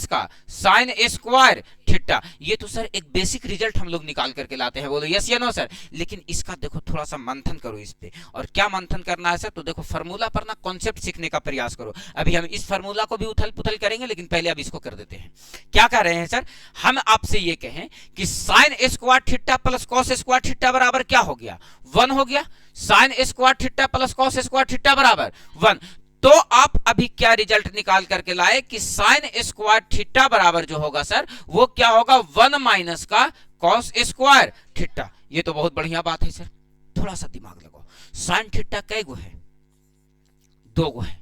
S1: का sin स्क्वायर थीटा। ये तो सर एक बेसिक रिजल्ट हम लोग निकाल करके लाते हैं, बोलो यस या नो सर। लेकिन इसका देखो थोड़ा सा मंथन करो इस पे, और क्या मंथन करना है सर, तो देखो फार्मूला पर ना कॉन्सेप्ट सीखने का प्रयास करो। अभी हम इस फार्मूला को भी उथल पुथल करेंगे, लेकिन पहले अब इसको कर देते हैं। क्या कह रहे हैं सर, हम आपसे ये कहें कि sin square theta plus cos square theta बराबर क्या हो गया 1 हो गया, sin square theta plus cos square theta बराबर 1। तो आप अभी क्या रिजल्ट निकाल करके लाए कि sin स्क्वायर थीटा बराबर जो होगा सर वो क्या होगा 1 माइनस का cos स्क्वायर थीटा। ये तो बहुत बढ़िया बात है सर, थोड़ा सा दिमाग लगाओ। sin थीटा कै गो है, 2 गो है,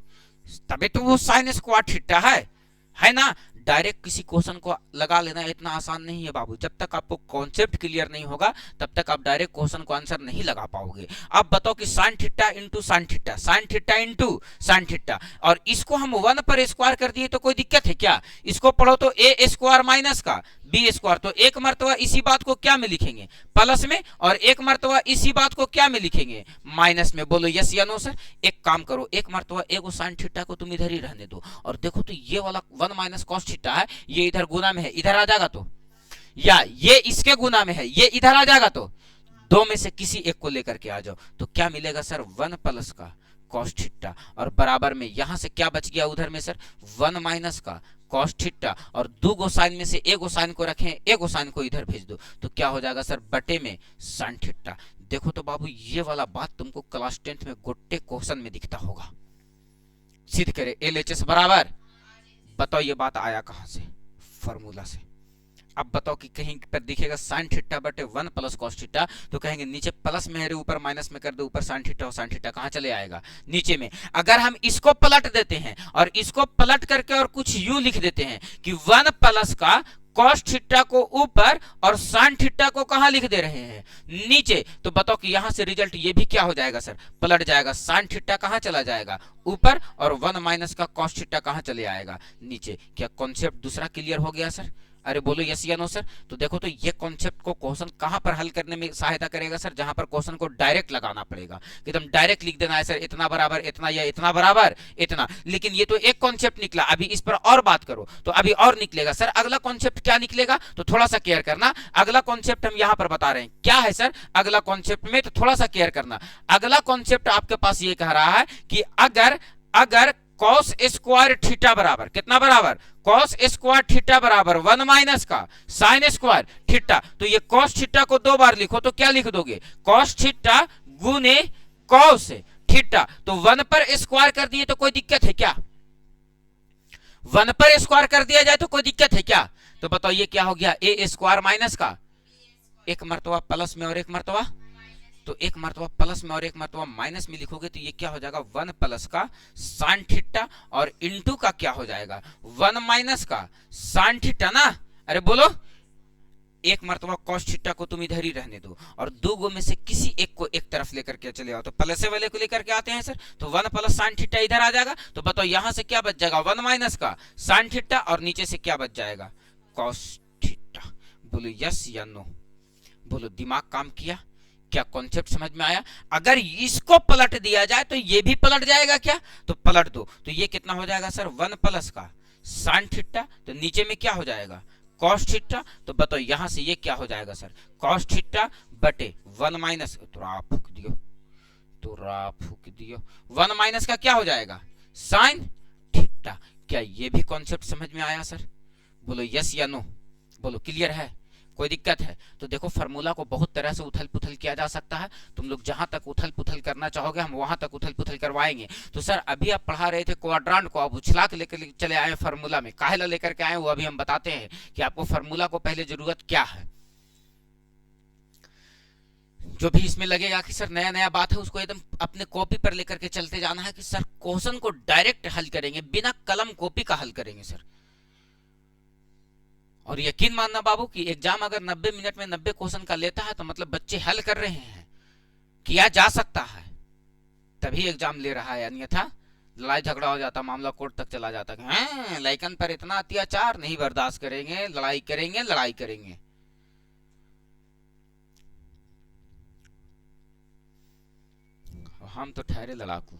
S1: तभी तो वो sin स्क्वायर थीटा है ना। डायरेक्ट किसी क्वेश्चन को लगा लेना इतना आसान नहीं है बाबू। जब तक आपको कॉन्सेप्ट क्लियर नहीं होगा तब तक आप डायरेक्ट क्वेश्चन को आंसर नहीं लगा पाओगे। आप बताओ कि sin theta into sin theta, sin theta into sin theta, और इसको हम 1 पर स्क्वायर कर दिए तो कोई दिक्कत है क्या। इसको पढ़ो तो a स्क्वायर माइनस का b स्क्वायर। तो एक मर्तबा इसी बात को क्या में लिखेंगे प्लस में, और एक मर्तबा इसी बात को क्या में लिखेंगे माइनस में। बोलो यस या नो सर। एक काम करो, एक मर्तबा एगो sin थीटा को तुम इधर ही रहने दो, और देखो तो ये वाला 1 माइनस cos थीटा है, ये इधर गुना में है, इधर आ जाएगा तो, या ये इसके गुना में है, ये इधर आ जाएगा तो, दो में से किसी एक को लेकर के आ जाओ। तो क्या मिलेगा सर 1 प्लस का cos थीटा, और बराबर में यहां से क्या बच गया उधर में सर 1 माइनस का cos थीटा, और 2 गो साइन में से एगो साइन को रखें, एगो साइन को इधर भेज दो, तो क्या हो जाएगा सर बटे में sin थीटा। देखो तो बाबू ये वाला बात तुमको क्लास 10th में गोटे क्वेश्चन में दिखता होगा। सिद्ध करे LHS बराबर, बताओ ये बात आया कहां से, फार्मूला से। अब बताओ कि कहीं पर दिखेगा sin थीटा बटे 1 प्लस cos थीटा, तो कहेंगे नीचे प्लस में है रे, ऊपर माइनस में कर दो, ऊपर sin थीटा और sin थीटा कहां चले आएगा नीचे में। अगर हम इसको पलट देते हैं और इसको पलट करके और कुछ यूं लिख देते हैं कि 1 प्लस का cos थीटा को ऊपर और sin थीटा को कहां लिख दे रहे हैं नीचे, तो बताओ कि यहां से रिजल्ट ये भी क्या हो जाएगा सर पलट जाएगा। sin थीटा कहां चला जाएगा ऊपर, और 1 माइनस का cos थीटा कहां चले आएगा नीचे। क्या कॉन्सेप्ट दूसरा क्लियर हो गया सर। अरे बोलो यस या नो सर। तो देखो तो ये कॉन्सेप्ट को क्वेश्चन कहां पर हल करने में सहायता करेगा सर, जहां पर क्वेश्चन को डायरेक्ट लगाना पड़ेगा, एकदम डायरेक्ट लिख देना है सर इतना बराबर इतना या इतना बराबर इतना। लेकिन ये तो एक कॉन्सेप्ट निकला, अभी इस पर और बात करो तो अभी और निकलेगा सर। अगला कॉन्सेप्ट क्या निकलेगा तो थोड़ा सा केयर करना। अगला कॉन्सेप्ट हम यहां पर बता रहे हैं क्या है सर अगला कॉन्सेप्ट में, तो थोड़ा सा केयर करना। अगला कॉन्सेप्ट आपके पास ये कह रहा है कि अगर cos स्क्वायर थीटा बराबर कितना बराबर, cos स्क्वायर थीटा बराबर 1 माइनस का sin स्क्वायर थीटा, तो ये cos थीटा को 2 बार लिखो तो क्या लिख दोगे cos थीटा गुने cos थीटा, तो 1 पर स्क्वायर कर दिए तो कोई दिक्कत है क्या? 1 पर स्क्वायर कर दिया जाए तो कोई दिक्कत है क्या? तो बताओ ये क्या हो गया, ए स्क्वायर माइनस का एक मर्तबा प्लस में और एक मर्तबा, तो एक मर्तबा प्लस में और एक मर्तबा माइनस में लिखोगे तो ये क्या हो जाएगा, 1 प्लस का साइन थीटा और इनटू का क्या हो जाएगा, 1 माइनस का साइन थीटा ना। अरे बोलो, एक मर्तबा कॉस थीटा को तुम इधर ही रहने दो और दो गो में से किसी एक को एक तरफ लेकर के चले आओ, तो प्लस वाले को लेकर के आते हैं सर, तो 1 प्लस साइन थीटा इधर आ जाएगा। तो बताओ यहां से क्या बच जाएगा, 1 माइनस का साइन थीटा और नीचे से क्या बच जाएगा, कॉस थीटा। बोलो यस या नो, बोलो दिमाग काम किया क्या, कॉन्सेप्ट समझ में आया? अगर इसको पलट दिया जाए तो ये भी पलट जाएगा क्या, तो पलट दो, तो ये कितना हो जाएगा सर, 1 प्लस का साइन थीटा, तो नीचे में क्या हो जाएगा, कॉस थीटा। तो बताओ यहां से ये क्या हो जाएगा सर, कॉस थीटा बटे 1 माइनस, तो फूक दियो, तो फूक दियो, 1 माइनस का क्या हो जाएगा, साइन थीटा। क्या ये भी कॉन्सेप्ट समझ में आया सर? बोलो यस या नो, बोलो क्लियर है, कोई दिक्कत है? तो देखो फार्मूला को बहुत तरह से उथल पुथल किया जा सकता है, तुम लोग जहां तक उथल पुथल करना चाहोगे हम वहां तक उथल पुथल करवाएंगे। तो सर अभी आप पढ़ा रहे थे क्वाड्रांट को, अब उछला के लेकर चले आए फार्मूला में, काहेला लेकर के आए वो अभी हम बताते हैं कि आपको फार्मूला को पहले जरूरत क्या है। जो भी इसमें लगेगा कि सर नया नया बात है उसको एकदम अपने कॉपी पर लेकर के चलते जाना है कि सर क्वेश्चन को डायरेक्ट हल करेंगे, बिना कलम कॉपी का हल करेंगे सर। और यकीन मानना बाबू कि एग्जाम अगर 90 मिनट में 90 क्वेश्चन का लेता है तो मतलब बच्चे हल कर रहे हैं, किया जा सकता है तभी एग्जाम ले रहा है, अन्यथा लड़ाई झगड़ा हो जाता, मामला कोर्ट तक चला जाता है, लाइकन पर इतना अत्याचार नहीं बर्दाश्त करेंगे, लड़ाई करेंगे लड़ाई करेंगे। हम तो ठहरे लड़ाकू।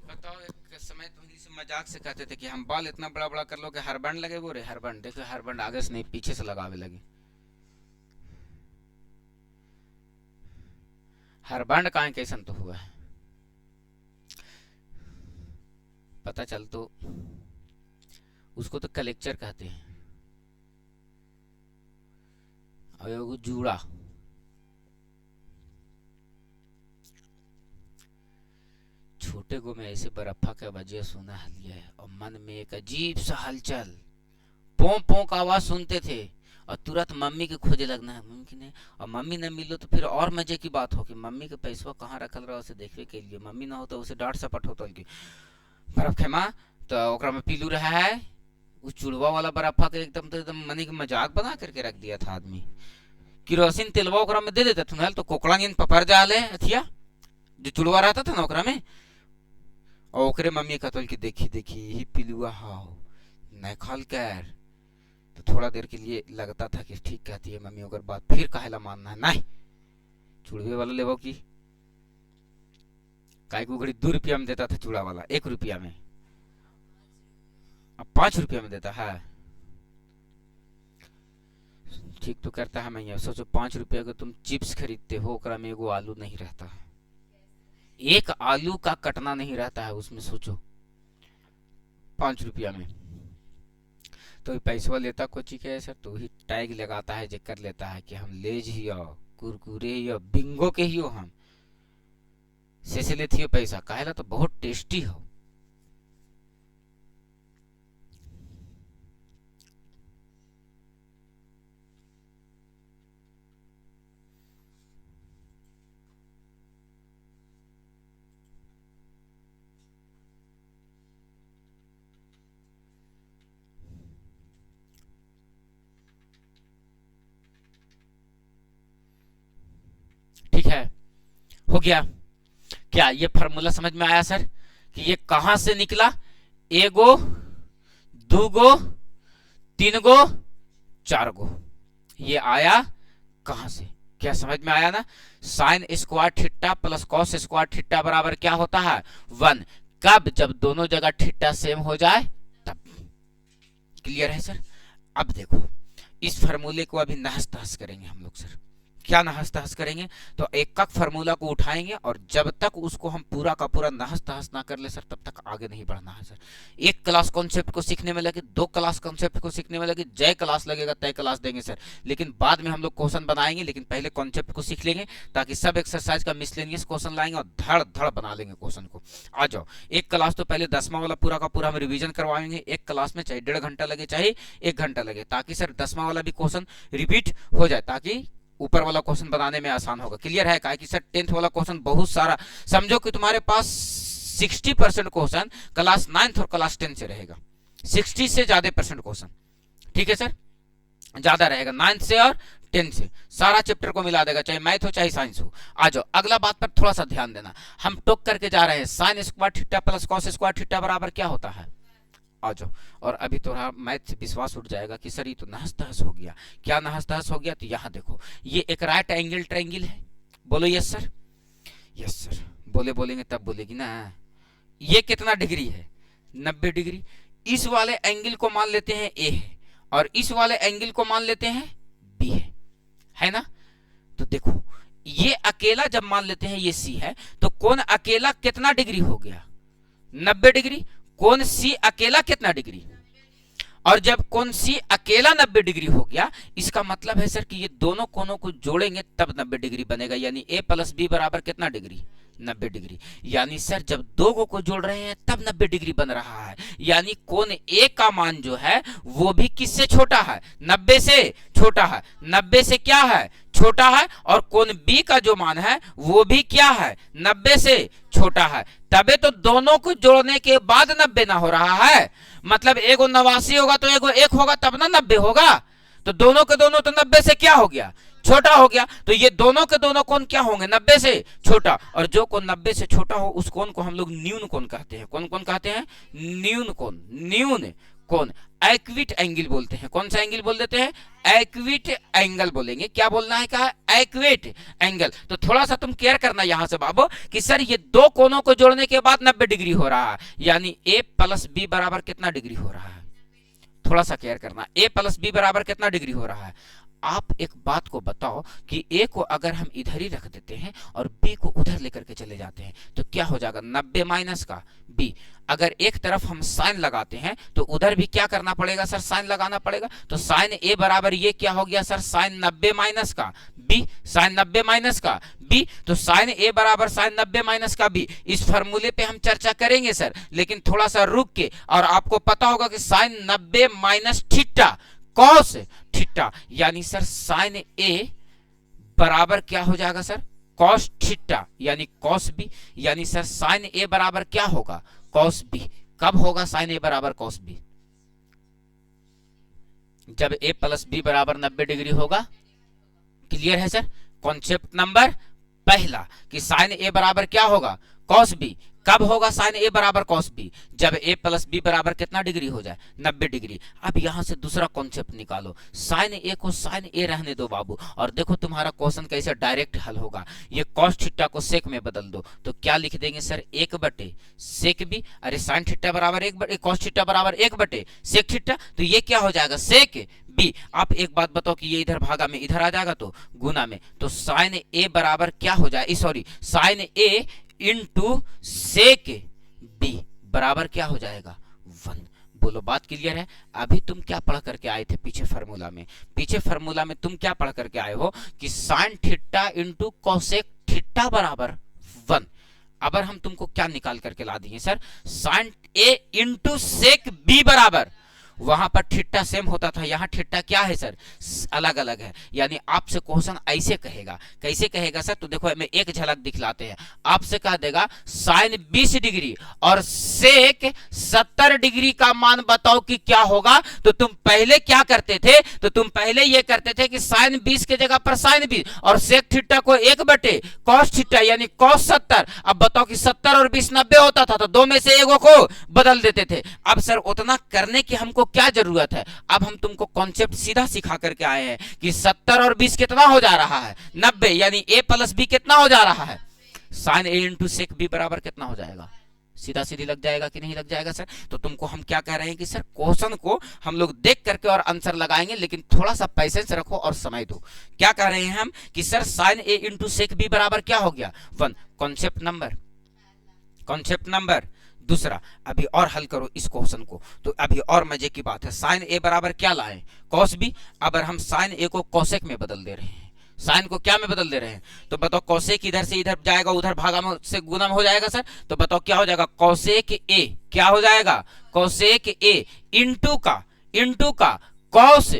S1: बताओ एक समय तो इसी मजाक से कहते थे कि हम बाल इतना बड़ा बड़ा कर लो कि हरबंड लगे, वो रे हरबंड, देखो हरबंड आगे से नहीं पीछे से लगावे लगे। हरबंड का कैसन तो हुआ है पता चल, तो उसको तो कलेक्चर कहते हैं, और एगो जूड़ा, छोटे को में ऐसे बर्फा का वजह सुना हलिया है और मन में एक अजीब सा हलचल, पों पों का आवाज सुनते थे और तुरंत मम्मी के खोजे लगना है, मुमकिन है, और मम्मी न मिलो तो फिर और मजे की बात हो कि मम्मी के पैसवा कहाँ रखल रहा उसे देखने के लिए, मम्मी ना हो तो उसे डांट सपट होता कि बर्फ खेमा तो ओकरा में पीलू रहा है, उस चुड़वा वाला बर्फा के एकदम तो एकदम मनी के मजाक बना करके रख दिया था आदमी, किरोसिन तेलवा ओकरा में दे देता था तो कोकड़ा नींद पपर जाले अथिया जो चुड़वा रहता था ना ओकरा में, और ओकरे मम्मी कहतल कि देखी देखी यही पिलुआ हाउ न खाल कर, तो थोड़ा देर के लिए लगता था कि ठीक कहती है मम्मी, अगर बात फिर काहेला मानना है, नहीं चुड़वे वाला लेवो की काय को घड़ी 2 रुपया में देता था चूड़ा वाला, 1 रुपया में, अब 5 रुपया में देता है, ठीक तो करता है। मैं सोचो 5 रुपया का तुम चिप्स खरीदते हो, ओकरा में एगो आलू नहीं रहता है, एक आलू का कटना नहीं रहता है उसमें, सोचो 5 रुपया में, तो पैसा लेता कोची के सर, तो ही टैग लगाता है जे कर लेता है कि हम लेज ही हो, कुरकुरे ही हो, बिंगो के ही हो, हम से लेती हो पैसा काहेला तो बहुत टेस्टी हो। ठीक है, हो गया क्या, ये फार्मूला समझ में आया सर कि ये कहां से निकला, एगो दूगो तीनगो चारगो, ये आया कहां से, क्या समझ में आया ना, sine square theta plus cos square theta बराबर क्या होता है 1, कब, जब दोनों जगह थीटा सेम हो जाए तब। क्लियर है सर? अब देखो इस फार्मूले को अभी नहस तहस करेंगे हम लोग सर, क्या नहस तहस करेंगे, तो एक फार्मूला को उठाएंगे और जब तक उसको हम पूरा का पूरा नहस तहस ना कर ले सर तब तक आगे नहीं बढ़ना है सर। एक क्लास कॉन्सेप्ट को सीखने में लगे, 2 क्लास कॉन्सेप्ट को सीखने में लगे, जय क्लास लगेगा तय क्लास देंगे सर, लेकिन बाद में हम लोग क्वेश्चन बनाएंगे, लेकिन पहले कॉन्सेप्ट को सीख लेंगे ताकि सब एक्सरसाइज का मिसलेनियस क्वेश्चन लाएंगे और धड़ धड़ बना लेंगे क्वेश्चन को। आ जाओ, एक क्लास तो पहले 10वां वाला पूरा का पूरा हम रिवीजन करवाएंगे, एक क्लास में चाहे 1.5 घंटा लगे चाहे 1 घंटा लगे, ताकि सर 10वां वाला भी क्वेश्चन रिपीट हो जाए, ताकि ऊपर वाला क्वेश्चन बनाने में आसान होगा। क्लियर है? काहे कि सर 10th वाला क्वेश्चन बहुत सारा, समझो कि तुम्हारे पास 60% क्वेश्चन क्लास 9th और क्लास 10 से रहेगा, 60 से ज्यादा परसेंट क्वेश्चन, ठीक है सर, ज्यादा रहेगा 9th से और 10 से, सारा चैप्टर को मिला देगा, चाहे मैथ हो चाहे साइंस हो। आ जाओ, अगला बात पर थोड़ा सा ध्यान देना, हम टॉक करके जा रहे हैं sine square theta plus cos square theta बराबर क्या होता है। आ जाओ, और अभी थोड़ा मैथ से विश्वास उठ जाएगा कि सर ये तो नहस तहस हो गया। क्या नहस तहस हो गया? तो यहाँ देखो, ये एक राइट एंगल ट्रायंगल है, बोलो यस सर, यस सर, बोलेंगे तब बोलेगी ना। ये कितना डिग्री है? 90 डिग्री। इस वाले एंगल को मान लेते हैं ए है और इस वाले एंगल को मान लेते हैं बी है ना। तो देखो, ये अकेला जब मान लेते हैं ये सी है, तो कोण अकेला कितना डिग्री हो गया? 90 डिग्री। कोण सी अकेला कितना डिग्री? और जब कोण सी अकेला 90 डिग्री हो गया, इसका मतलब है सर कि ये दोनों कोणों को जोड़ेंगे तब 90 डिग्री बनेगा, यानी a प्लस बी बराबर कितना डिग्री? 90 डिग्री। यानी सर जब दो को जोड़ रहे हैं तब 90 डिग्री बन रहा है, यानी कोण a का मान जो है वो भी किससे छोटा है? 90 से छोटा है। 90 से क्या है? छोटा है। और कोण b का जो मान है वो भी क्या है? 90 से छोटा है। तबे तो दोनों को जोड़ने के बाद 90 ना हो रहा है, मतलब एगो 89 होगा तो एगो 1 होगा तब ना 90 होगा। तो दोनों के दोनों तो 90 से क्या हो गया? छोटा हो गया। तो ये दोनों के दोनों कोण क्या होंगे? 90 से छोटा। और जो कोण 90 से छोटा हो उस कोण को हम लोग न्यून कोण कहते हैं। कौन कौन कहते हैं? न्यून कोण। न्यून कोण एक्विट एंगल बोलते हैं। कौन सा एंगल बोल देते हैं? एक्विट एंगल बोलेंगे। क्या बोलना है? कहा एक्विट एंगल। तो थोड़ा सा तुम केयर करना यहां से बाबू कि सर ये दो कोणों को जोड़ने के बाद 90 डिग्री हो रहा है, यानी a प्लस बी बराबर कितना डिग्री हो रहा है? थोड़ा सा केयर करना, a प्लस बी बराबर कितना डिग्री हो रहा है? आप एक बात को बताओ कि a को अगर हम इधर ही रख देते हैं और b को उधर लेकर के चले जाते हैं तो क्या हो जाएगा? 90 माइनस का b। अगर एक तरफ हम साइन लगाते हैं तो उधर भी क्या करना पड़ेगा सर? साइन लगाना पड़ेगा। तो साइन a बराबर ये क्या हो गया सर? साइन 90 माइनस का b। साइन 90 माइनस का b, तो साइन a बराबर साइन 90 माइनस का b। इस फार्मूले पे हम चर्चा करेंगे सर, लेकिन थोड़ा सा रुक के। और आपको पता होगा कि sine 90 minus theta cos theta, यानी सर साइन a बराबर क्या हो जाएगा सर? कॉस थीटा, यानी कॉस b। यानी सर साइन a बराबर क्या होगा? Cos b। कब होगा साइन a बराबर कॉस b? जब a प्लस बी बराबर 90 डिग्री होगा। क्लियर है सर? कॉन्सेप्ट नंबर पहला कि साइन a बराबर क्या होगा? Cos b। कब होगा साइन a बराबर कॉस b? जब a प्लस बी बराबर कितना डिग्री हो जाए? 90 डिग्री। अब यहां से दूसरा कॉन्सेप्ट निकालो, साइन a को साइन a रहने दो बाबू, और देखो तुम्हारा क्वेश्चन कैसे डायरेक्ट हल होगा। ये कॉस थीटा को सेक में बदल दो, तो क्या लिख देंगे सर? 1 सेक b। अरे साइन थीटा बराबर 1 कॉस थीटा बराबर 1 सेक थीटा, तो ये क्या हो जाएगा? सेक b। आप एक बात बताओ कि ये इधर भागा में इधर आ जाएगा तो गुना में, तो साइन a बराबर क्या हो जाए? Sorry, sine a into sec b बराबर क्या हो जाएगा? 1। बोलो बात क्लियर है? अभी तुम क्या पढ़ करके आए थे पीछे फार्मूला में? पीछे फार्मूला में तुम क्या पढ़ करके आए हो कि sine theta into cosec theta बराबर 1। अब हम तुमको क्या निकाल करके ला दिए sir? Sine a into sec b बराबर, वहां पर थीटा सेम होता था, यहाँ थीटा क्या है सर? अलग अलग है। यानी आपसे क्वेश्चन ऐसे कहेगा, कैसे कहेगा सर? तो देखो हमें एक झलक दिखलाते हैं। आपसे कह देगा साइन 20 डिग्री और सेक 70 डिग्री का मान बताओ कि क्या होगा। तो तुम पहले क्या करते थे? तो तुम पहले ये करते थे कि साइन 20 के जगह पर साइन 20 और सेक थीटा को 1 कॉस थीटा यानी कॉस 70। अब बताओ कि 70 और 20 90 होता था, तो दो में से एगो को बदल देते थे। अब सर उतना करने की हमको क्या जरूरत है? अब हम तुमको कॉन्सेप्ट सीधा सिखा करके आए हैं कि 70 और 20 कितना हो जा रहा है? 90। यानी a प्लस बी कितना हो जा रहा है? Sine a into sec b बराबर कितना हो जाएगा? सीधा सीधी लग जाएगा कि नहीं लग जाएगा सर? तो तुमको हम क्या कह रहे हैं कि सर क्वेश्चन को हम लोग देख करके और आंसर लगाएंगे, लेकिन थोड़ा सा पैसेंस रखो और समय दो। क्या कह रहे हैं हम कि सर साइन ए इंटू सेक बी बराबर क्या हो गया? 1। Concept number, concept number. दूसरा, अभी और हल करो इस क्वेश्चन को, तो अभी और मजे की बात है। साइन ए बराबर क्या लाए? Cos B. अब हम साइन ए को कोसेक में बदल दे रहे हैं, साइन को क्या में बदल दे रहे हैं? तो बताओ कोसेक इधर से इधर जाएगा, उधर भागा में से गुना में हो जाएगा सर। तो बताओ क्या हो जाएगा? कोसेक ए क्या हो जाएगा? कोसेक ए इंटू का कॉस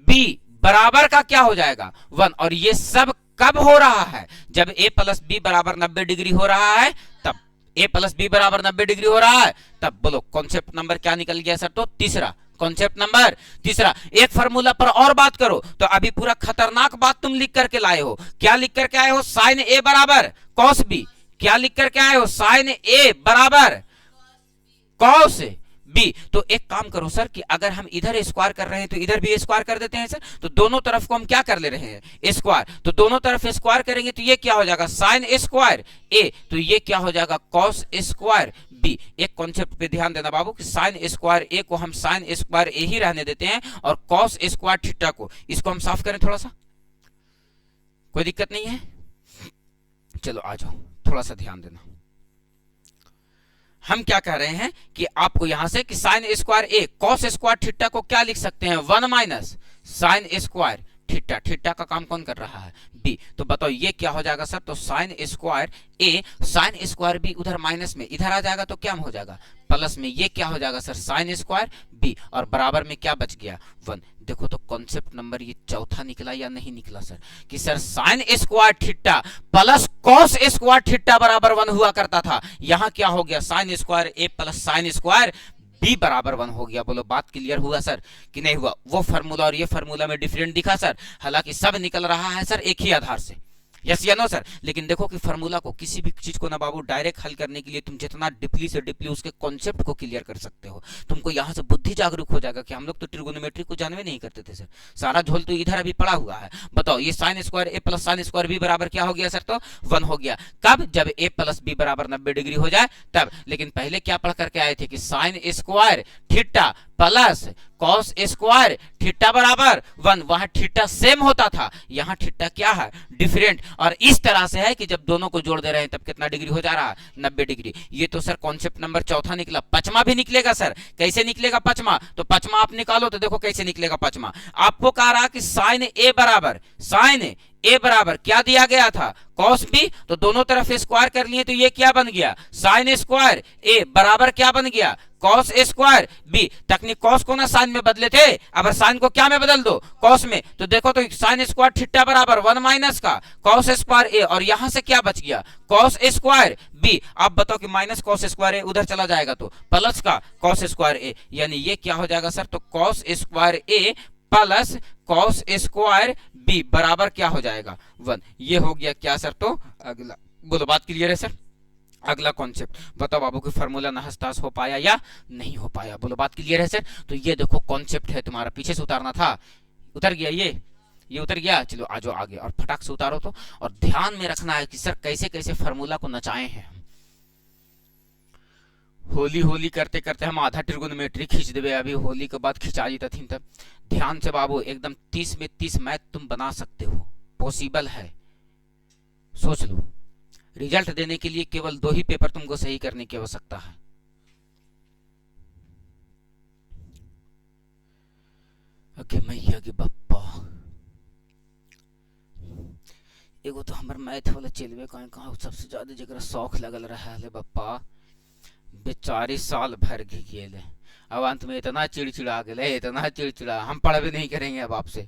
S1: बी बराबर का क्या हो जाएगा? 1। और ये सब कब हो रहा है? जब ए प्लस बी बराबर 90 डिग्री हो रहा है तब। ए प्लस बी बराबर 90 डिग्री हो रहा है तब। बोलो कॉन्सेप्ट नंबर क्या निकल गया सर? तो तीसरा, कॉन्सेप्ट नंबर तीसरा। एक फार्मूला पर और बात करो, तो अभी पूरा खतरनाक बात तुम लिख करके लाए हो। क्या लिख करके आए हो? साइन ए बराबर कॉस बी। क्या लिख करके आए हो? साइन ए बराबर कॉस बी। तो एक काम करो सर कि अगर हम इधर स्क्वायर कर रहे हैं तो इधर भी स्क्वायर कर देते हैं सर। तो दोनों तरफ को हम क्या कर ले रहे हैं? स्क्वायर। तो दोनों तरफ स्क्वायर करेंगे तो ये क्या हो जाएगा? Sine square A. तो ये क्या हो जाएगा? Cos square B. एक कॉन्सेप्ट पे ध्यान देना बाबू कि साइन स्क्वायर ए को हम साइन स्क्वायर ए ही रहने देते हैं, और कॉस स्क्वायर थीटा को, इसको हम साफ करें थोड़ा सा, कोई दिक्कत नहीं है? चलो आ जाओ, थोड़ा सा ध्यान देना। हम क्या कह रहे हैं कि आपको यहां से कि साइन स्क्वायर ए कॉस स्क्वायर थीटा को क्या लिख सकते हैं? 1 minus sine square theta. Theta का काम कौन कर रहा है? बी। तो बताओ ये क्या हो जाएगा सर? तो साइन स्क्वायर ए साइन स्क्वायर बी उधर माइनस में, इधर आ जाएगा तो क्या हो जाएगा? प्लस में। ये क्या हो जाएगा सर? साइन स्क्वायर बी, और बराबर में क्या बच गया? 1। देखो तो कॉन्सेप्ट नंबर ये चौथा निकला या नहीं निकला सर? कि sir sine square theta plus cos square theta बराबर 1 हुआ करता था। यहां क्या हो गया? साइन स्क्वायर ए प्लस साइन स्क्वायर बी बराबर 1 हो गया। बोलो बात क्लियर हुआ सर कि नहीं हुआ? वो फार्मूला और ये फार्मूला में डिफरेंट दिखा सर? हालांकि सब निकल रहा है सर एक ही आधार से, यस या नो सर? लेकिन देखो कि फार्मूला को, किसी भी चीज को ना बाबू डायरेक्ट हल करने के लिए तुम जितना डीपली से डीपली उसके कॉन्सेप्ट को क्लियर कर सकते हो, तुमको यहाँ से बुद्धि जागरूक हो जाएगा कि हम लोग तो ट्रिगोनोमेट्री को जानवे नहीं करते थे सर, सारा झोल तो इधर अभी पड़ा हुआ है। बताओ ये साइन स्क्वायर ए प्लस साइन स्क्वायर बी बराबर क्या हो गया सर? तो 1 हो गया। कब? जब ए प्लस बी बराबर 90 डिग्री हो जाए तब। लेकिन पहले क्या पढ़ करके आए थे कि sine square theta plus cos square theta बराबर 1। वहां थीटा सेम होता था, यहाँ थीटा क्या है? डिफरेंट। और इस तरह से है कि जब दोनों को जोड़ दे रहे हैं तब कितना डिग्री हो जा रहा है? 90 डिग्री। ये तो सर कॉन्सेप्ट नंबर चौथा निकला। पचमा भी निकलेगा सर। कैसे निकलेगा पचमा? तो पचमा आप निकालो तो देखो कैसे निकलेगा पचमा। आपको कह रहा कि साइन ए बराबर क्या दिया गया था? Cos B. तो दोनों तरफ स्क्वायर कर लिए तो ये क्या बन गया? साइन स्क्वायर ए बराबर क्या बन गया? Cos square B. तकनीक कॉस को ना साइन में बदले थे, अब साइन को क्या में बदल दो? कॉस में। तो देखो तो साइन स्क्वायर थीटा बराबर 1 माइनस का कॉस स्क्वायर ए, और यहां से क्या बच गया? Cos square B. अब बताओ कि माइनस कॉस स्क्वायर ए उधर चला जाएगा तो प्लस का कॉस स्क्वायर ए, यानी ये क्या हो जाएगा सर? तो कॉस स्क्वायर ए प्लस कॉस स्क्वायर बी बराबर क्या हो जाएगा? 1। ये हो गया क्या सर? तो अगला, बोलो बात क्लियर है सर? अगला कॉन्सेप्ट बताओ बाबू कि फार्मूला नहस्तास हो पाया या नहीं हो पाया? बोलो बात क्लियर है सर? तो ये देखो कॉन्सेप्ट है तुम्हारा, पीछे से उतारना था, उतर गया ये उतर गया। चलो आ जाओ आगे और फटाक से उतारो तो। और ध्यान में रखना है कि सर कैसे कैसे फार्मूला को नचाए हैं। होली होली करते करते हम आधा ट्रिगोनोमेट्री खींच देवे, अभी होली के बाद खिंचा दी थी तब। ध्यान से बाबू, एकदम 30 में 30 मैथ तुम बना सकते हो, पॉसिबल है, सोच लो। रिजल्ट देने के लिए केवल 2 ही पेपर तुमको सही करने की आवश्यकता है। अगे मैया के बप्पा, एगो तो हमर मैथ वाला चलवे कहाँ सबसे ज्यादा जगह शौक लगल रहा है बप्पा, बेचारी साल भर की गेल, अब अंत में इतना चिड़चिड़ा गए, इतना चिड़चिड़ा, हम पढ़ भी नहीं करेंगे अब आपसे।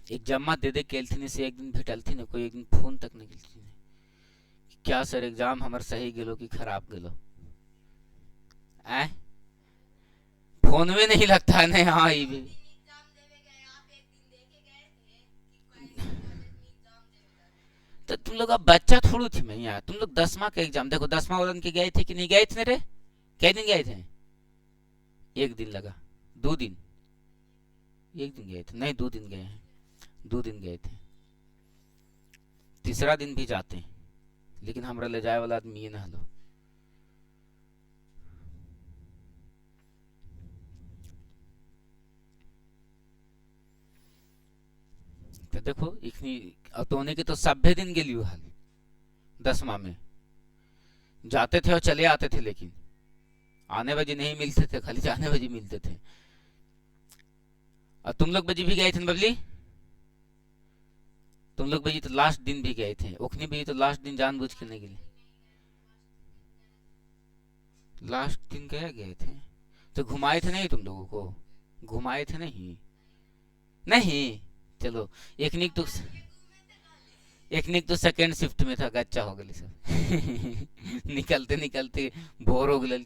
S1: एग्जाम दे दे केलथिन से एक दिन भेटलथिन, कोई एक दिन फोन तक नहीं केलथिन क्या सर एग्जाम हमर सही गेलो कि खराब गेलो? फोन में नहीं लगता है ना? हाँ ये भी तो तुम लोग अब बच्चा थोड़ू थी मैं यार, तुम लोग 10वीं का एग्जाम देखो, 10वीं वालन के गए थे कि नहीं गए थे रे? कै दिन गए थे? 1 दिन लगा? 2 दिन? 1 दिन गए थे? नहीं 2 दिन गए हैं, 2 दिन गए थे। तीसरा दिन भी जाते हैं, लेकिन हमरा ले जाए वाला आदमी ये ना हलो। तो देखो इखनी अतोने के तो सभ्य दिन गेलियो हल 10वां में जाते थे और चले आते थे, लेकिन आने बजे नहीं मिलते थे, खाली जाने बजे मिलते थे। और तुम लोग बजी भी गए थे ना बबली, तुम लोग बजी तो लास्ट दिन भी गए थे, ओखनी बजी तो लास्ट दिन जानबूझ के नहीं गए। लास्ट दिन गए थे तो घुमाए थे नहीं, तुम लोगों को घुमाए थे नहीं? नहीं, चलो एक तो सेकंड शिफ्ट में था, गच्चा हो गई सब निकलते निकलते बोर हो गल।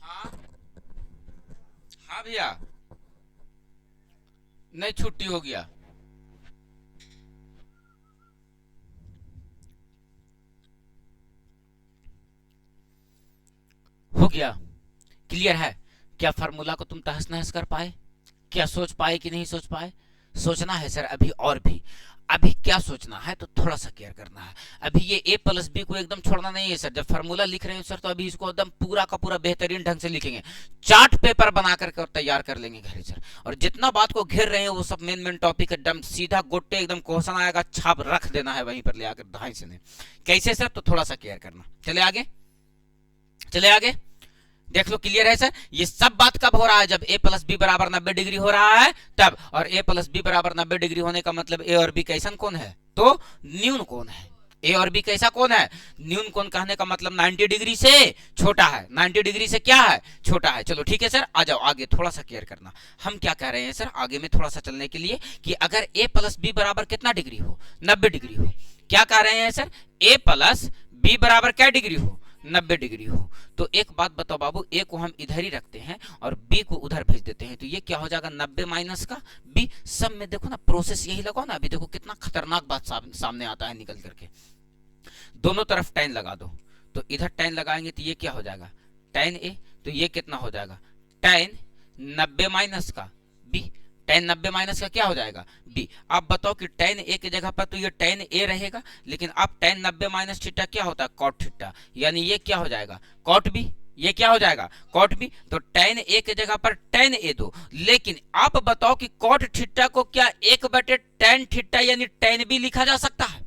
S1: हाँ हाँ भैया, नहीं छुट्टी हो गया। हो गया, क्लियर है? क्या फार्मूला को तुम तहस नहस कर पाए? क्या सोच पाए कि नहीं सोच पाए? सोचना है सर अभी, और भी अभी क्या सोचना है, तो थोड़ा सा केयर करना है। अभी ये a प्लस बी को एकदम छोड़ना नहीं है सर। जब फार्मूला लिख रहे हो सर, तो अभी इसको एकदम पूरा का पूरा बेहतरीन ढंग से लिखेंगे, चार्ट पेपर बना करके तैयार कर लेंगे घर सर। और जितना बात को घेर रहे हैं वो सब मेन टॉपिक एकदम सीधा गोटे एकदम क्वेश्चन आएगा, छाप रख देना है वहीं पर ले आकर ढाई से नहीं। कैसे सर? तो थोड़ा सा केयर करना। चले आगे, चले आगे, देख लो क्लियर है सर। ये सब बात कब हो रहा है? जब a प्लस बी बराबर 90 डिग्री हो रहा है तब। और a प्लस बी बराबर 90 डिग्री होने का मतलब a और b कैसन कोण है? तो न्यून कोण है। a और b कैसा कोण है? न्यून कोण। कहने का मतलब 90 डिग्री से छोटा है। 90 डिग्री से क्या है? छोटा है। चलो ठीक है सर, आ जाओ आगे, थोड़ा सा केयर करना। हम क्या कह रहे हैं सर आगे में थोड़ा सा चलने के लिए, कि अगर a प्लस बी बराबर कितना डिग्री हो? 90 डिग्री हो। क्या कह रहे हैं सर? a प्लस बी बराबर क्या डिग्री हो? 90 डिग्री हो। तो एक बात बताओ बाबू, ए को हम इधर ही रखते हैं और बी को उधर भेज देते हैं, तो ये क्या हो जाएगा? 90 माइनस का बी। सब में देखो ना प्रोसेस यही लगाओ ना। अभी देखो कितना खतरनाक बात सामने आता है निकल करके। दोनों तरफ tan लगा दो, तो इधर tan लगाएंगे तो ये क्या हो जाएगा? tan a। तो ये कितना हो जाएगा? tan 90 माइनस का b। tan 90 माइनस का क्या हो जाएगा? b। आप बताओ कि tan a की जगह पर तो ये tan a रहेगा, लेकिन अब tan 90 माइनस थीटा क्या होता है? cot theta. यानी ये क्या हो जाएगा? cot b। ये क्या हो जाएगा? cot b। तो tan a की जगह पर tan a दो, लेकिन आप बताओ कि cot थीटा को क्या 1/tan थीटा यानी tan b लिखा जा सकता है?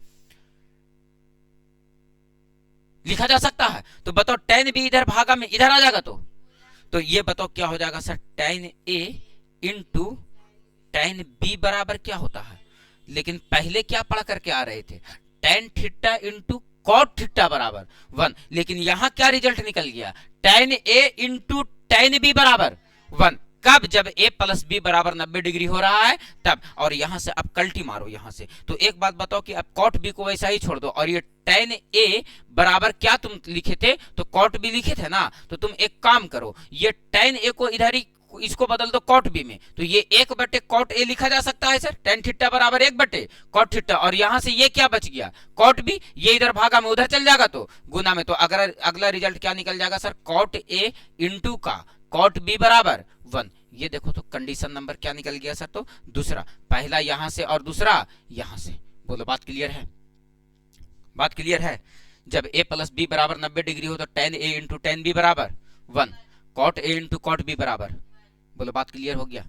S1: लिखा जा सकता है। तो बताओ tan b इधर भागा में इधर आ जाएगा, तो ये बताओ क्या हो जाएगा sir? tan a into tan b बराबर क्या होता है? लेकिन पहले क्या पढ़ करके आ रहे थे? tan theta into cot theta बराबर 1। लेकिन यहां क्या रिजल्ट निकल गया? tan a into tan b बराबर 1। कब? जब a प्लस बी बराबर 90 डिग्री हो रहा है तब। और यहां से अब कल्टी मारो यहां से। तो एक बात बताओ कि अब कॉट बी को वैसा ही छोड़ दो, और ये tan a बराबर क्या तुम लिखे थे? तो कॉट बी लिखे थे ना। तो तुम एक काम करो, ये tan a को इधर ही इसको बदल दो कॉट बी में, तो ये 1/cot a लिखा जा सकता है सर। tan थीटा बराबर 1/cot थीटा। और यहां से ये क्या बच गया? cot b। ये इधर भागा में उधर चल जाएगा तो गुना में। तो अगर अगला रिजल्ट क्या निकल जाएगा सर? cot a इंटू का cot b बराबर 1। ये देखो तो कंडीशन नंबर क्या निकल गया सर? तो दूसरा। पहला यहां से और दूसरा यहां से। बोलो बात क्लियर है? बात क्लियर है? जब a प्लस बी बराबर 90 डिग्री हो तो tan a into tan b बराबर 1, cot a into cot b बराबर। बोलो बात क्लियर हो गया?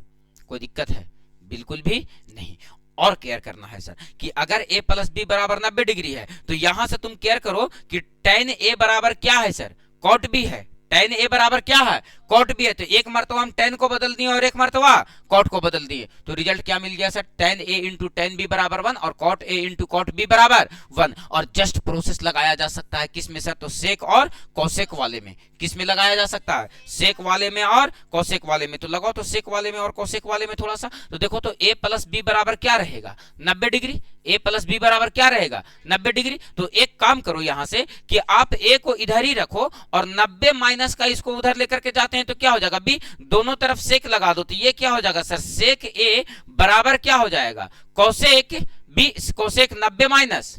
S1: कोई दिक्कत है? बिल्कुल भी नहीं। और केयर करना है सर कि अगर a प्लस बी बराबर 90 डिग्री है, तो यहां से तुम केयर करो कि tan a बराबर क्या है सर? cot b है। tan a बराबर क्या है? cot b है। तो एक मरतबा हम tan को बदल दिए और एक मरतबा cot को बदल दिए, तो रिजल्ट क्या मिल गया sir? tan a into tan b बराबर 1 और cot a into cot b बराबर 1। और जस्ट प्रोसेस लगाया जा सकता है किस में सर? तो सेक और कोसेक वाले में। किस में लगाया जा सकता है? सेक वाले में और कोसेक वाले में। तो लगाओ तो सेक वाले में और कोसेक वाले में थोड़ा सा। तो देखो तो a प्लस बी बराबर क्या रहेगा? 90 डिग्री। a प्लस बी बराबर क्या रहेगा? 90 डिग्री। तो एक काम करो यहां से कि आप a को इधर ही रखो और 90 माइनस का इसको उधर लेकर के जाते हैं, तो क्या हो जाएगा? b। दोनों तरफ सेक लगा दो, तो ये क्या हो जाएगा सर? सेक a बराबर क्या हो जाएगा? Cosec B cosec 90 minus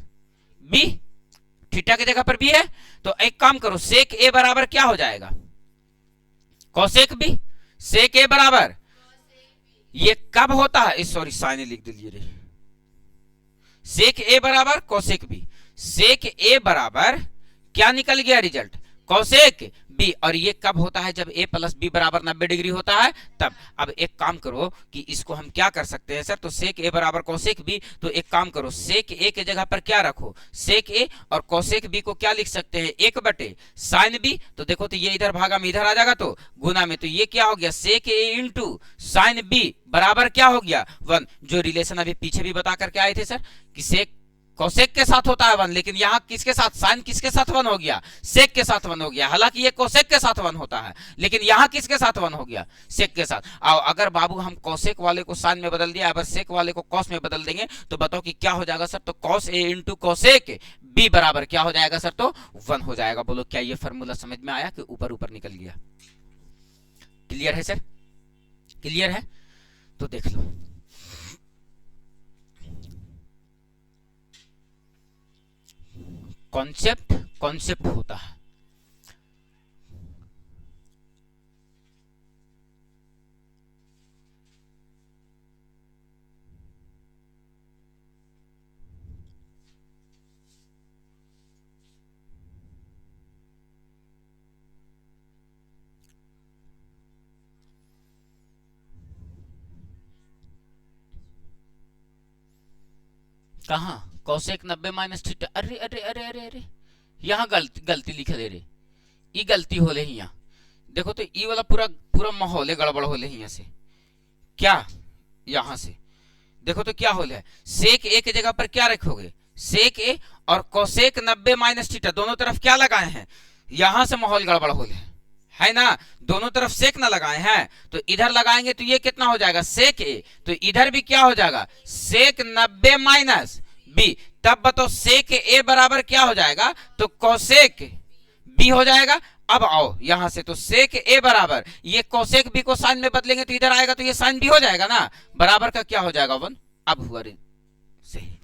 S1: B, theta की जगह पर बी है, तो एक काम करो सेक ए बराबर क्या हो जाएगा, कोसेक बी, सेक ए बराबर, ये कब होता है, सॉरी साइन लिख दीजिए रे, सेक ए बराबर कोसेक बी, सेक ए बराबर क्या निकल गया रिजल्ट, कोसेक बी, और ये कब होता है, जब a प्लस बी बराबर 90 डिग्री होता है तब। अब एक काम करो कि इसको हम क्या कर सकते हैं सर, तो सेक ए बराबर कोसेक बी, तो एक काम करो सेक ए के जगह पर क्या रखो, सेक ए, और कोसेक बी को क्या लिख सकते हैं, 1 बटे साइन बी, तो देखो तो ये इधर भागा में इधर आ जाएगा तो गुना में, तो ये क्या हो गया सेक ए इंटू साइन बी बराबर क्या हो गया 1, जो रिलेशन अभी पीछे भी बता करके आए थे सर कि सेक कोसेक के साथ होता है 1, लेकिन यहाँ किसके साथ, साइन किसके साथ 1 हो गया, सेक के साथ 1 हो गया, हालांकि ये कोसेक के साथ 1 होता है, लेकिन यहाँ किसके साथ 1 हो गया, सेक के साथ। और अगर बाबू हम कोसेक वाले को साइन में बदल दिया, अगर सेक वाले को कॉस में बदल देंगे तो बताओ कि क्या हो जाएगा सर, तो cos A into cosec B बराबर क्या हो जाएगा सर, तो 1 हो जाएगा। बोलो क्या ये फॉर्मूला समझ में आया कि ऊपर ऊपर निकल गया, क्लियर है सर, क्लियर है, तो देख लो कॉन्सेप्ट कॉन्सेप्ट होता है। कहा कोसेक 90 माइनस थीटा, अरे अरे अरे अरे अरे यहाँ गलती लिखे दे रहे, ई गलती हो ले यहाँ, देखो तो ई वाला पूरा पूरा माहौल है गड़बड़ हो ले यहाँ से, क्या यहाँ से देखो तो क्या होल है, सेक ए की जगह पर क्या रखोगे, सेक ए, और कोसेक 90 माइनस थीटा दोनों तरफ क्या लगाए हैं, यहां से माहौल गड़बड़ हो है ना, दोनों तरफ सेक ना लगाए हैं, तो इधर लगाएंगे तो ये कितना हो जाएगा सेक ए, तो इधर भी क्या हो जाएगा सेक 90 माइनस बी, तब बताओ सेक ए बराबर क्या हो जाएगा, तो कोसेक बी हो जाएगा। अब आओ यहां से, तो सेक ए बराबर ये कोसेक बी को साइन में बदलेंगे तो इधर आएगा तो ये साइन बी हो जाएगा ना, बराबर का क्या हो जाएगा 1, अब हुआ रे सही।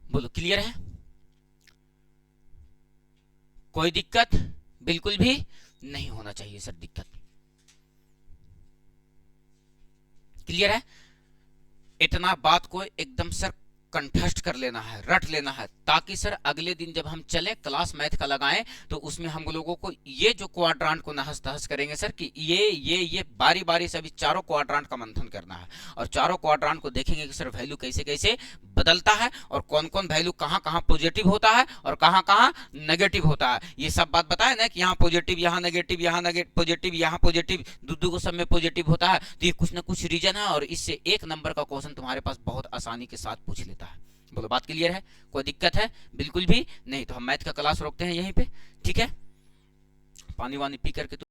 S1: बोलो क्लियर है, कोई दिक्कत बिल्कुल भी नहीं होना चाहिए सर, दिक्कत क्लियर है, इतना बात को एकदम सर कंठस्थ कर लेना है, रट लेना है, ताकि सर अगले दिन जब हम चले क्लास मैथ का लगाएं तो उसमें हम लोगों को ये जो क्वाड्रांट को नहस तहस करेंगे सर कि ये बारी बारी से अभी चारों क्वाड्रांट का मंथन करना है, और चारों क्वाड्रांट को देखेंगे कि सर वैल्यू कैसे कैसे बदलता है, और कौन कौन वैल्यू कहाँ कहाँ पॉजिटिव होता है और कहाँ कहाँ नेगेटिव होता है, ये सब बात बताया ना कि यहाँ पॉजिटिव, यहाँ नेगेटिव, यहाँ पॉजिटिव, यहाँ पॉजिटिव, दो को सब में पॉजिटिव होता है, तो ये कुछ ना कुछ रीजन है, और इससे 1 नंबर का क्वेश्चन तुम्हारे पास बहुत आसानी के साथ पूछ लेता है। बोलो बात क्लियर है, कोई दिक्कत है बिल्कुल भी नहीं, तो हम मैथ का क्लास रोकते हैं यहीं पे, ठीक है, पानी वानी पी करके